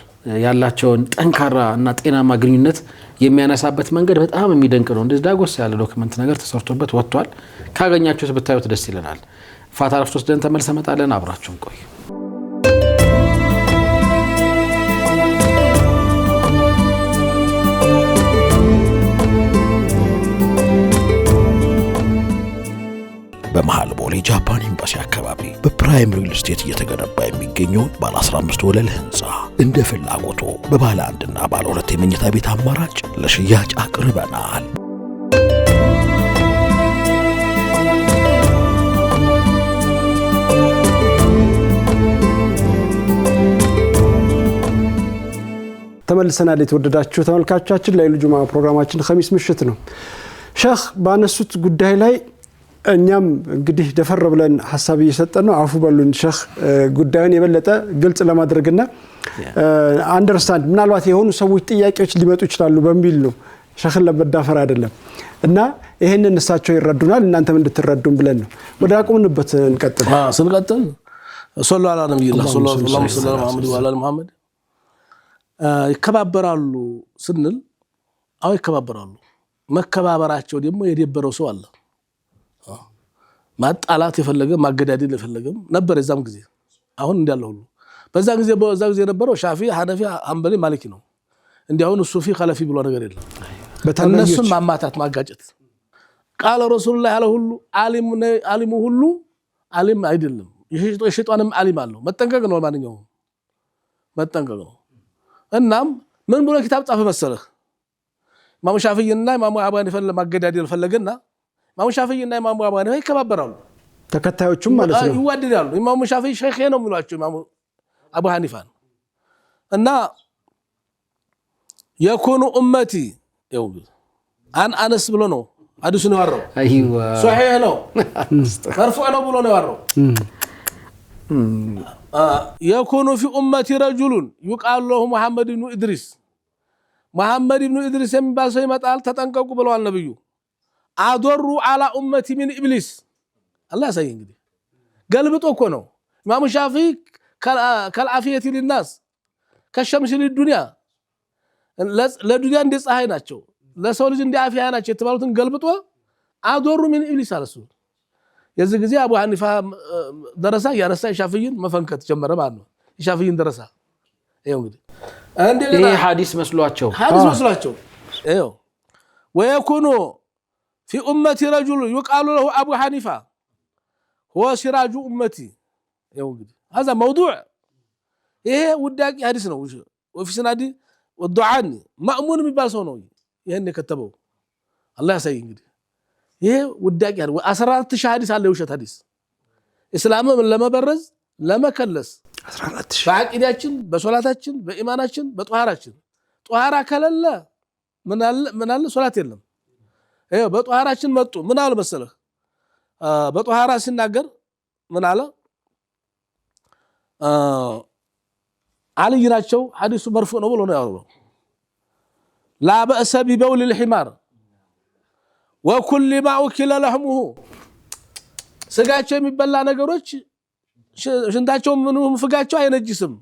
ያላቸውን ጠንካራ እና ጤናማ ግንኙነት የሚያነሳበት መንገድ በጣም የሚደንቅ ነው እንደዚህ ዳጎስ ያለ ዶክመንት ነገር ተሰርቶበት ወጥቷል ካገኛችሁት ብታዩት ደስ ይለናል ፋታ ረፍት ወስደን ተመልሰን መጣለን አብራችሁን ቆዩ በመሃል ቦሌ ጃፓን ኤምባሲ አካባቢ በፕራይም ሪል ስቴት እየተገነባ የሚገኘው ባለ 15 ወለል ህንጻ እንደ ፍላጎቱ በባለ 1 እና ባለ 2 የመኝታ ቤት አማራጭ ለሽያጭ አቅርበናል። ተመልሰናል የተወደዳችሁ ተመልካቾቻችን ለይሉ ጁማ ፕሮግራማችን ኸሚስ ምሽት ነው ሼክ ባነሱት ጉዳይ ላይ እኛም እንግዲህ ደፈር ብለን ሐሳብ እየሰጠን ነው አፉ በሉን ሼክ ጉዳዩን የበለጠ ግልጽ ለማድረግና አንደርስታንድ ምናልባት የሆኑ ሰዎች ጥያቄዎች ሊመጡ ይችላሉ በሚል ነው ሼክን ለመዳፈር አይደለም እና ይሄንን እሳቸው ይረዱናል እናንተም እንድትረዱን ብለን ነው ወደ አቁምንበት እንቀጥል ስንቀጥል ሰለላሁ ዐለይሂ ነብይላህ ሰለላሁ ዐለይሂ ወሰለም መሐመድ ይከባበራሉ ስንል አው ይከባበራሉ መከባበራቸው ደግሞ የደበረው ሰው አለ ማጣላት የፈለገ ማገዳደል የፈለገም ነበር የዛም ጊዜ አሁን እንዳለ ሁሉ በዛ ጊዜ ነበረው ሻፊ ሐነፊ ሐንበሊ ማሊኪ ነው እንዲያውን ሱፊ ኸለፊ ብሎ ነገር የለም እነሱን ማማታት ማጋጨት ቃል ረሱላህ ያለ ሁሉ ዓሊሙ ሁሉ ዓሊም አይደለም የሸይጣንም ዓሊም አለው መጠንቀቅ ነው ማንኛው መጠንቀቅ ነው እናም ምን ብሎ ኪታብ ጻፈ መሰለህ ኢማሙ ሻፊዒና ኢማሙ አቡ ሐኒፋ ለማገዳደል ፈለገና ኢማሙ ሻፊዒና ኢማሙ አቡ ሐኒፋ ይከባበራሉ ተከታዮቹም ማለት ነው ይዋደዳሉ ኢማሙ ሻፊዒ ሼኽ ነው የሚሏቸው ኢማሙ አቡ ሐኒፋ እና የኩኑ ኡመቲ አን አነስ ብሎ ነው ሐዲሱ ነው ያወራው አይዋ ሶሒህ ነው መርፉዕ ነው ብሎ ነው ያወራው يكون في أمتي رجل يقال له محمد بن إدريس محمد بن إدريس የሚባል ሰው ይመጣል ተጠንቀቁ ብለዋል ነብዩ አዶሩ على أمتي من إبليس الله ያሳየኝ እንግዲህ ገልብጦ እኮ ነው ኢማሙ ሻፊዒ ከልዓፊየቲ للناس ከሸምስ للدنيا ለዱንያ እንደ ፀሐይ ናቸው ለሰው ልጅ እንደ አፊያ ናቸው የተባሉትን ገልብጦ አዶሩ من إبليس አለሱ የዚህ ጊዜ አቡ ሐኒፋ ደረሳ ያነሳ ሻፊዒን መፈንከት ጀመረ ማለት ነው ሻፊዒን ደረሳ ይሄው እንግዲህ እንደገና ይሄ ሐዲስ መስሏቸው ይሄው ወይኩኑ في امتي رجل يقال له ابو حنيفه هو سراج امتي ይሄው እንግዲህ هذا موضوع ይሄ ውዳቂ ሐዲስ ነው وفي سنادي والدعاني مأمون የሚባል ሰው ነው ይሄን የከተበው አላህ ያሳይ እንግዲህ ይሄ ውዳቂ ያለው 14000 ሐዲስ አለ የውሸት ሐዲስ እስላምን ለመበረዝ ለመከለስ 14000 በአቂዳችን በሶላታችን በኢማናችን በጧሃራችን ጧሃራ ከለለ ምን አለ ሶላት የለም ይሄ በጧሃራችን መጡ ምን አለ መሰለህ በጧሃራ ሲናገር ምን አለ አልይ ናቸው ሐዲሱ መርፉዕ ነው ብሎ ነው ያወራው لا بأس ببول الحمار ወኩል ማ ወኪለ ለህሙሁ ስጋቸው የሚበላ ነገሮች ሽንታቸው ምንም ፍጋቸው አይነጅስም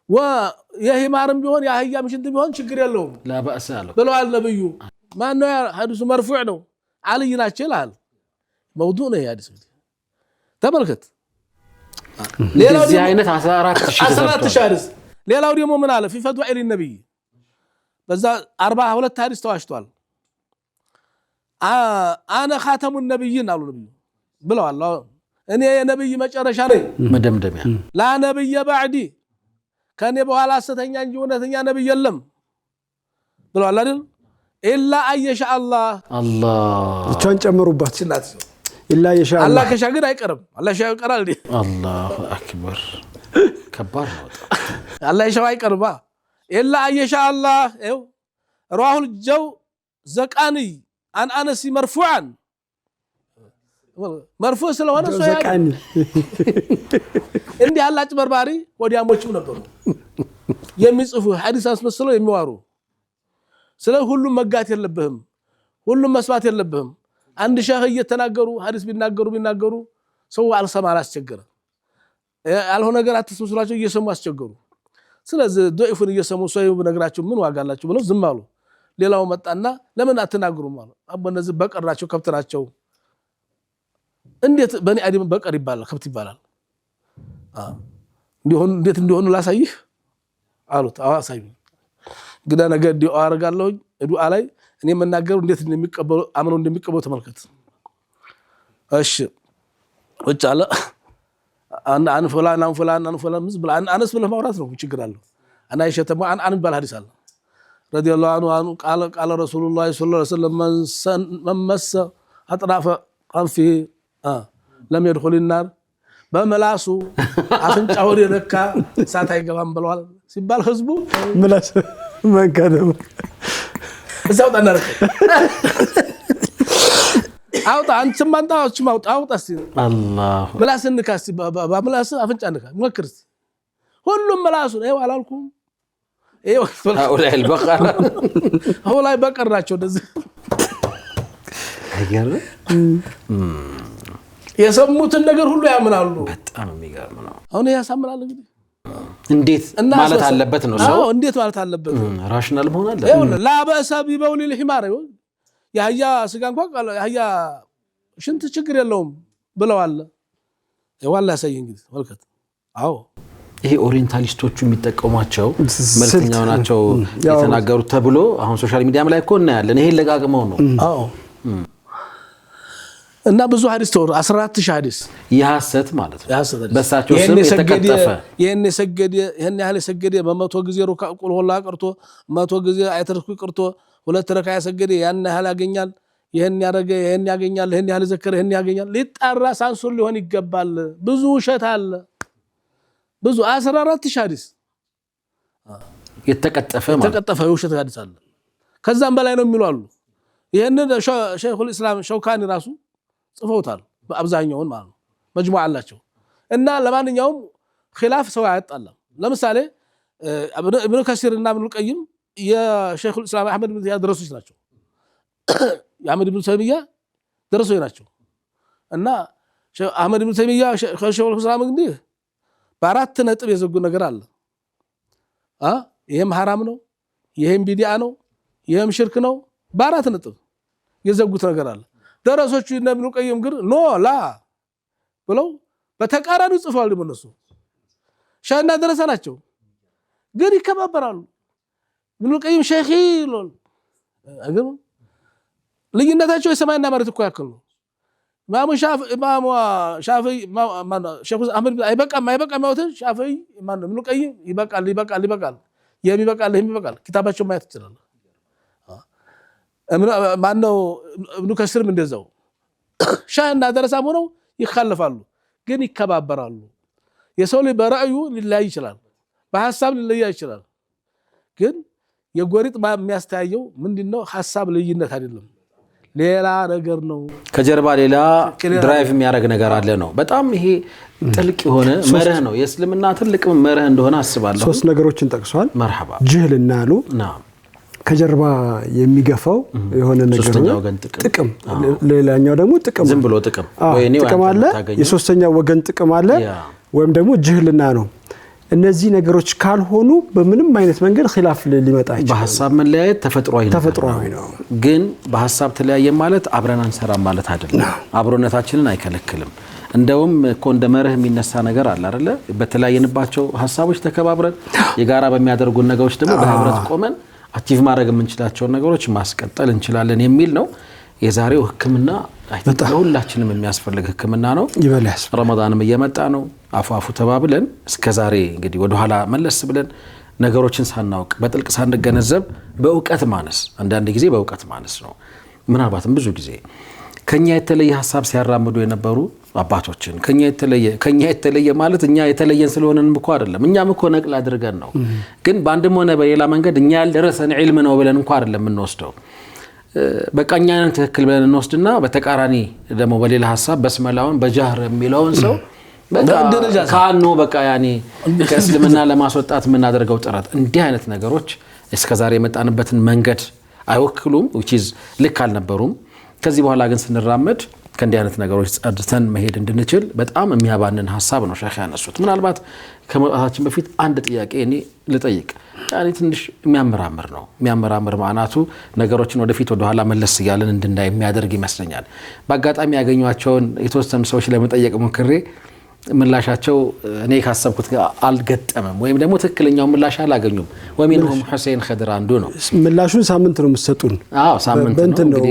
ويهمارم بيهون يا هيام شنت بيهون شكر يلهم لا بأس له بلوا النبي ما انه حديث مرفوع ነው علي ናቸላል موضوع ነው ያዲስ ተመልከት ሌላው እዚህ አይነት 14000 حديث ሌላው ደግሞ ምን አለ في فضائل النبي በዛ 42 حديث ተዋሽቷል انا خاتم النبيين አሉ ነብዩ ብለዋል እኔ የነብይ መጨረሻ ነኝ መደምደሚያ لا نبي بعدي ከኔ በኋላ ሐሰተኛ እንጂ እውነተኛ ነብይ የለም ብለዋል አይደል ኢላ አየሻ አላህ ብቻን ጨምሩባት ስላት ኢላ አየሻ አላህ ከሻ ግን አይቀርም አላህ ሻው ይቀራል እንዴ አላሁ አክበር ከባድ ነው አላህ ሻው አይቀርባ ኢላ አየሻ አላህ ይው رواه الجو زقاني عن انس مرفوعا مرفوع ስለሆነ ሰው ያቀን እንዴ አላጭ በርባሪ ወዲያሞችም ነበሩ የሚጽፉ ሐዲስ አስመስለው የሚዋሩ ስለ ሁሉም መጋት የለብህም ሁሉም መስማት የለብህም አንድ ሸህ እየተናገሩ ሐዲስ ቢናገሩ ሰው አልሰማ አላስቸገረ ያልሆነ ነገር አትስሙስላቸው እየሰሙ አስቸገሩ ስለዚህ ዶይፉን እየሰሙ ሰው በነግራቸው ምን ዋጋ አላችሁ ብለው ዝም አሉ ሌላው መጣና ለምን አትናገሩም አሉ አበነዚህ በቀራቸው ከብትራቸው እንዴት በኒ አደም በቀር ይባላል ከብት ይባላል እንዲሆን እንዴት እንደሆነ ላሳይህ አሉት አዋሳይ ግዳ ነገር ዲኦ አርጋለሁ ዱአ ላይ እኔ መናገሩ እንዴት እንደሚቀበሉ አምነው እንደሚቀበሉ ተመልከት እሺ ወጫለ አን فلان ምዝብላ አነስ ብለህ ማውራት ነው ችግር አለው انا አይሸተማ አን ባል ሐዲስ አለ رضي الله عنه قال رسول الله صلى الله عليه وسلم من مس اطراف قنفه لم يدخل النار በመላሱ አፍንጫው ይረካ ሳት አይገባም ብለዋል ሲባል ህዝቡ መላስ መንከደው እዛው ተናረከ አውጣ አንቺም አንታዎች ማውጣ እስቲ አላህ መላስን ንካስ በመላስ አፍንጫ ንካ ሙከርስ ሁሉም መላሱ ነው አላልኩም ይሄው هؤلاء البقر هؤلاء بقر ናቸው እንደዚህ አይገርም የሰሙትን ነገር ሁሉ ያምናሉ በጣም የሚገርም ነው አሁን ያሳምናል እንግዲህ እንዴት ማለት አለበት ነው ሰው እንዴት ማለት አለበት ራሽናል መሆን አለ لا بأس ببول الحمار ያያ ስጋ እንኳን ያያ ሽንት ችግር የለውም ብለዋል ይዋላ ሳይ እንግዲህ ወልከት አዎ ይሄ ኦሪየንታሊስቶቹ የሚጠቀሟቸው መልክኛው ናቸው የተናገሩት ተብሎ አሁን ሶሻል ሚዲያም ላይ እኮ እናያለን ይሄ ለጋግመው ነው አዎ እና ብዙ ሐዲስ ተወር 14000 ሐዲስ የሐሰት ማለት ነው በሳቸው ስም የተከተፈ የኔ ሰገደ ይሄን ያህል ሰገደ በመቶ ጊዜ ሩኩዕ ሁላ ቀርቶ መቶ ጊዜ አይተርኩ ቀርቶ ሁለት ረካ ያሰገደ ያን ያህል ያገኛል ይሄን ያረገ ይሄን ያገኛል ይሄን ያህል ዘከረ ይሄን ያገኛል ሊጣራ ሳንሱር ሊሆን ይገባል ብዙ ሸት አለ ብዙ 14000 ሐዲስ የተከተፈ ውሸት ሐዲስ አለ ከዛም በላይ ነው የሚሉ አሉ ይሄን ሸይኹል ኢስላም ሸውካኒ ራሱ ጽፈውታል በአብዛኛው ማለት ነው መጅሙዓ አላቸው እና ለማንኛውም ኺላፍ ሰው ያጣላም ለምሳሌ ኢብኑ ከሲር እና ኢብኑ ቀይም የሸይኹል ኢስላም አህመድ ብን ዚያድ ደረሶች ናቸው የአህመድ ብን ተይሚያ ደረሶች ናቸው እና አህመድ ብን ተይሚያ ሸይኹል ኢስላም እንግዲህ በአራት ነጥብ የዘጉ ነገር አለ ይሄም حرام ነው ይሄም ቢድዓ ነው ይሄም ሽርክ ነው በአራት ነጥብ የዘጉት ነገር አለ ደረሶቹ ኢብኑ ቀይም ግን ኖ ላ ብለው በተቃራኒ ጽፈዋል እንደነሱ ሻና ደረሳ ናቸው ግን ይከባበራሉ ኢብኑ ቀይም ሼኺ ሎል አገሩ ልዩነታቸው የሰማይና መሬት እኮ ያክል ነው ኢማሙ ሻፊዒ ሼኹ አህመድ አይበቃም ማለት ሻፊዒ ማን ኢብኑ ቀይም ይበቃል የሚበቃል ኪታባቸው ማየት ይችላል ማነው ኢብኑ ከሲር እንደዛው ሻህና ደረሳም ሆነው ይخالፋሉ ግን ይከባበራሉ የሰው ላይ በራእዩ ሊለያይ ይችላል በሐሳብ ሊለያይ ይችላል ግን የጎሪጥ የሚያስተያየው ምንድነው ሐሳብ ልዩነት አይደለም ሌላ ነገር ነው ከጀርባ ሌላ ድራይቭ የሚያደርግ ነገር አለ ነው በጣም ይሄ ጥልቅ የሆነ መርህ ነው የእስልምና ትልቅ መርህ እንደሆነ አስባለሁ ሶስት ነገሮችን ጠቅሷል መርሐባ ጅህልና ነው ከጀርባ የሚገፋው የሆነ ነገር ሶስተኛው ወገን ጥቅም ሌላኛው ደግሞ ጥቅም ዝም ብሎ ጥቅም ጥቅም አለ የሶስተኛው ወገን ጥቅም አለ ወይም ደግሞ ጅህልና ነው እነዚህ ነገሮች ካልሆኑ በምንም አይነት መንገድ ኺላፍ ሊመጣ ይችላል በሐሳብ መለያየት ተፈጥሯዊ ነው ግን በሐሳብ ተለያየ ማለት አብረን አንሰራም ማለት አይደለም አብሮነታችንን አይከለክልም እንደውም እኮ እንደ መርህ የሚነሳ ነገር አለ አይደለ በተለያየንባቸው ሐሳቦች ተከባብረን የጋራ በሚያደርጉ ነገሮች ደግሞ በህብረት ቆመን አክቲቭ ማድረግ የምንችላቸው ነገሮች ማስቀጠል እንችላለን የሚል ነው የዛሬው ህክምና ሁላችንም የሚያስፈልግ ህክምና ነው ይበላስ ረመዳንም እየመጣ ነው አፋፉ ተባብለን እስከ ዛሬ እንግዲህ ወደ ኋላ መለስ ብለን ነገሮችን ሳናውቅ በጥልቅ ሳንገነዘብ በእውቀት ማነስ አንዳንድ ጊዜ በእውቀት ማነስ ነው ምናልባትም ብዙ ጊዜ ከኛ የተለየ ሐሳብ ሲያራምዱ የነበሩ አባቶችን ከኛ የተለየ ማለት እኛ የተለየን ስለሆነን እኮ አይደለም እኛም እኮ ነቅል አድርገን ነው ግን በአንድም ሆነ በሌላ መንገድ እኛ ያልደረሰን ዒልም ነው ብለን እንኳን አይደለም የምንወስደው በቃኛን ትክክል ብለን እንወስድና በተቃራኒ ደግሞ በሌላ ሐሳብ በስመላውን በጃህር የሚለውን ሰው ካኖ በቃ ያኔ ከእስልምና ለማስወጣት የምናደርገው ጥረት እንዲህ አይነት ነገሮች እስከዛሬ የመጣንበትን መንገድ አይወክሉም which is ልክ አልነበሩም ከዚህ በኋላ ግን ስንራመድ ከእንዲህ አይነት ነገሮች ጸድተን መሄድ እንድንችል በጣም የሚያባንን ሐሳብ ነው ሼኽ ያነሱት ምናልባት ከመጣታችን በፊት አንድ ጥያቄ እኔ ልጠይቅ ያኔ ትንሽ የሚያመራምር ማዕናቱ ነገሮችን ወደፊት ወደ ኋላ መለስ ይያለን እንድንዳይ የሚያደርግ ይመስለኛል በአጋጣሚ ያገኟቸውን የተወሰኑ ሰዎች ለመጠየቅ ሞክሬ ምላሻቸው እኔ ካሰብኩት አልገጠመም ወይም ደግሞ ትክክለኛው ምላሽ አላገኙም ወሚንሁም ሁሴን ኸድር አንዱ ነው ምላሹን ሳምንት ነው የምትሰጡን ሳምንት ነው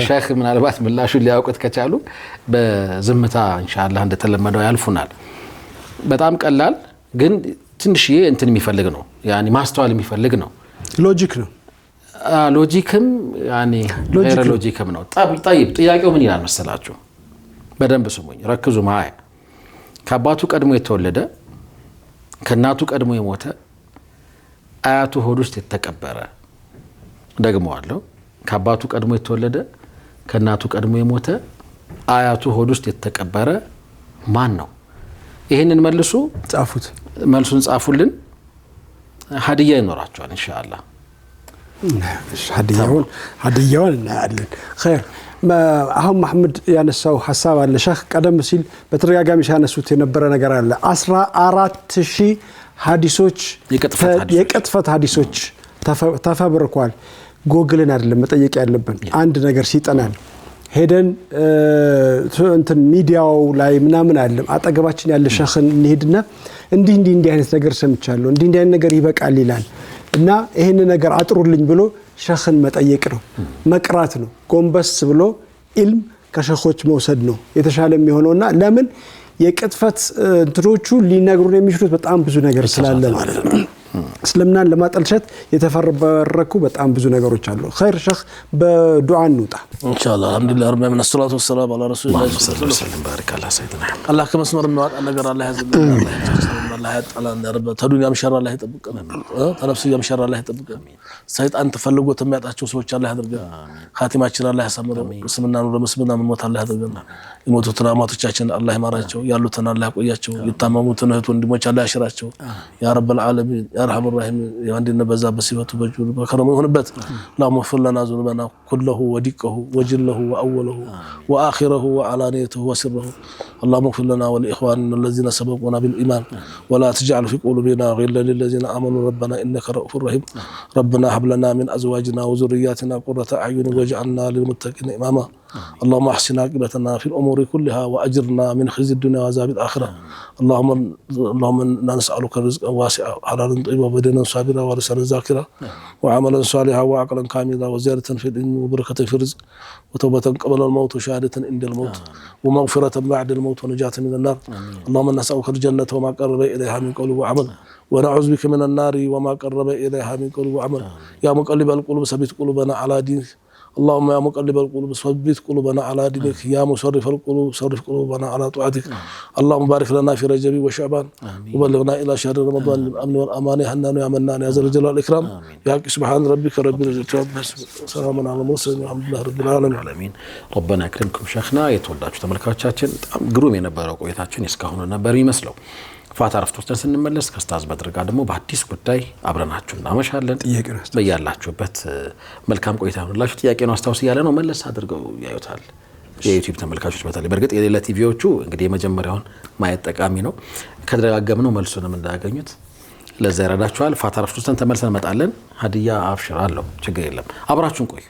ሼኽ ምናልባት ምላሹን ሊያውቁት ከቻሉ በዝምታ ኢንሻአላህ እንደተለመደው ያልፉናል በጣም ቀላል ግን ትንሽዬ እንትን የሚፈልግ ነው ያኒ ማስተዋል የሚፈልግ ነው ሎጂክ ነው ሎጂክም ያኒ ሎጂክም ነው طيب ጥያቄው ምን ይላል መሰላችሁ በደንብ ስሙኝ ረክዙ ማያ ከአባቱ ቀድሞ የተወለደ ከናቱ ቀድሞ የሞተ አያቱ ሆድ ውስጥ የተቀበረ ደግሞዋለሁ ከአባቱ ቀድሞ የተወለደ ከናቱ ቀድሞ የሞተ አያቱ ሆድ ውስጥ የተቀበረ ማን ነው ይሄንን መልሱ ጻፉት መልሱን ጻፉልን ሀዲያ ይኖራቸዋል ኢንሻአላህ ሀዲያውን እናያለን ኸይር አሁን መሐመድ ያነሳው ሐሳብ አለ ሼኽ ቀደም ሲል በተደጋጋሚ ያነሱት የነበረ ነገር አለ 14000 ሐዲሶች የቅጥፈት ሐዲሶች ተፈብርኳል ጎግልን አይደለም መጠየቅ ያለብን አንድ ነገር ሲጠናል ሄደን እንትን ሚዲያው ላይ ምናምን አይደለም አጠገባችን ያለ ሼኽን እንሄድና እንዲህ አይነት ነገር ሰምቻለሁ እንዲህ አይነት ነገር ይበቃል ይላል እና ይሄን ነገር አጥሩልኝ ብሎ ሼኽን መጠየቅ ነው መቅራት ነው ጎንበስ ብሎ ኢልም ከሼኾች መውሰድ ነው የተሻለ የሚሆነውና ለምን የቅጥፈት እንትሮቹ ሊነግሩን የሚችሉት በጣም ብዙ ነገር ስላለ ማለት ነው እስልምናን ለማጠልሸት የተፈረበረኩ በጣም ብዙ ነገሮች አሉ ኸይር ሼኽ በዱዓ እንውጣ ኢንሻአላህ አልহামዱሊላህ ረብ ዓለሚን ሰላቱ ወሰላሙ ዐላ ረሱሊላህ ሰለላሁ ዐለይሂ ወሰለም አላህ ከመስመር ነው ነገር አላህ ያዘልን አላህ ያጣላን ረብ ተዱንያም ሸር አላህ ይጠብቀን ተነፍስያም ሸር አላህ ይጠብቀን ሰይጣን ተፈልጎት የሚያጣቸው ሰዎች አላህ ያድርገን ኻቲማችን አላህ ያሳምረው እስልምና ነው ለሙስሊምና ምን ሞት አላህ ያድርገን የሞቱትን አማቶቻችን አላህ ይማራቸው ያሉትን አላህ ያቆያቸው የታመሙትን እህት ወንድሞች አላህ ያሽራቸው ያ ረብ العالمين يا ارحم الراحمين يوندنا بذا بسيبته بجود بكرمه يهونበት اللهم اغفر لنا ذنوبنا كله ودقه وجله واوله واخره وعلانيته وسره اللهم اغفر لنا ولاخواننا الذين سبقونا بالايمان ولا تجعل في قلوبنا غلا للذين امنوا ربنا انك رؤوف رحيم ربنا هب لنا من ازواجنا وذرياتنا قرة اعين واجعلنا للمتقين اماما اللهم احسن عاقبتنا في الامور كلها واجرنا من خزي الدنيا وعذاب الاخره اللهم نسالك رزقا واسعا حلالا طيبا وبدنا صابرا ولسانا ذاكرا وعملا صالحا وعقلا كاملا وزيادة في العلم وبركة في الرزق وتوبة قبل الموت وشهادة عند الموت ومغفرة بعد الموت ونجاة من النار اللهم نسألك الجنة وما قرب إليها من قول وعمل ونعوذ بك من النار وما قرب إليها من قول وعمل يا مقلب القلوب ثبت قلوبنا على دينك اللهم يا مقلب القلوب ثبت قلوبنا على دينك يا مصرف القلوب صرف قلوبنا على طاعتك اللهم بارك لنا في رجب وشعبان وبلغنا الى شهر رمضان بالامن والامان حنان يا منان يا ذا الجلال والاكرام يا سبحان ربك رب العزه عما يصفون سلام على المرسلين والحمد لله رب العالمين ربنا يكرمكم شيخنا የተወዳችሁ ተመልካቾቻችን በጣም ግሩም የነበረው ቆይታችን እስካሁን ነበር ይመስለው ፋታ ረፍት ወስደን ስንመለስ ከኡስታዝ በድር ጋር ደግሞ በአዲስ ጉዳይ አብረናችሁ እናመሻለን። በያላችሁበት መልካም ቆይታ ይሁንላችሁ። ጥያቄውን አስታውስ እያለ ነው መለስ አድርገው ያዩታል የዩቲዩብ ተመልካቾች በተለይ። በእርግጥ የሌላ ቲቪዎቹ እንግዲህ የመጀመሪያውን ማየት ጠቃሚ ነው። ከደጋገምነው መልሱንም እንዳያገኙት ለዛ ይረዳችኋል። ፋታ ረፍት ወስደን ተመልሰን እንመጣለን። ሀዲያ አብሽር አለው ችግር የለም። አብራችሁን ቆዩ።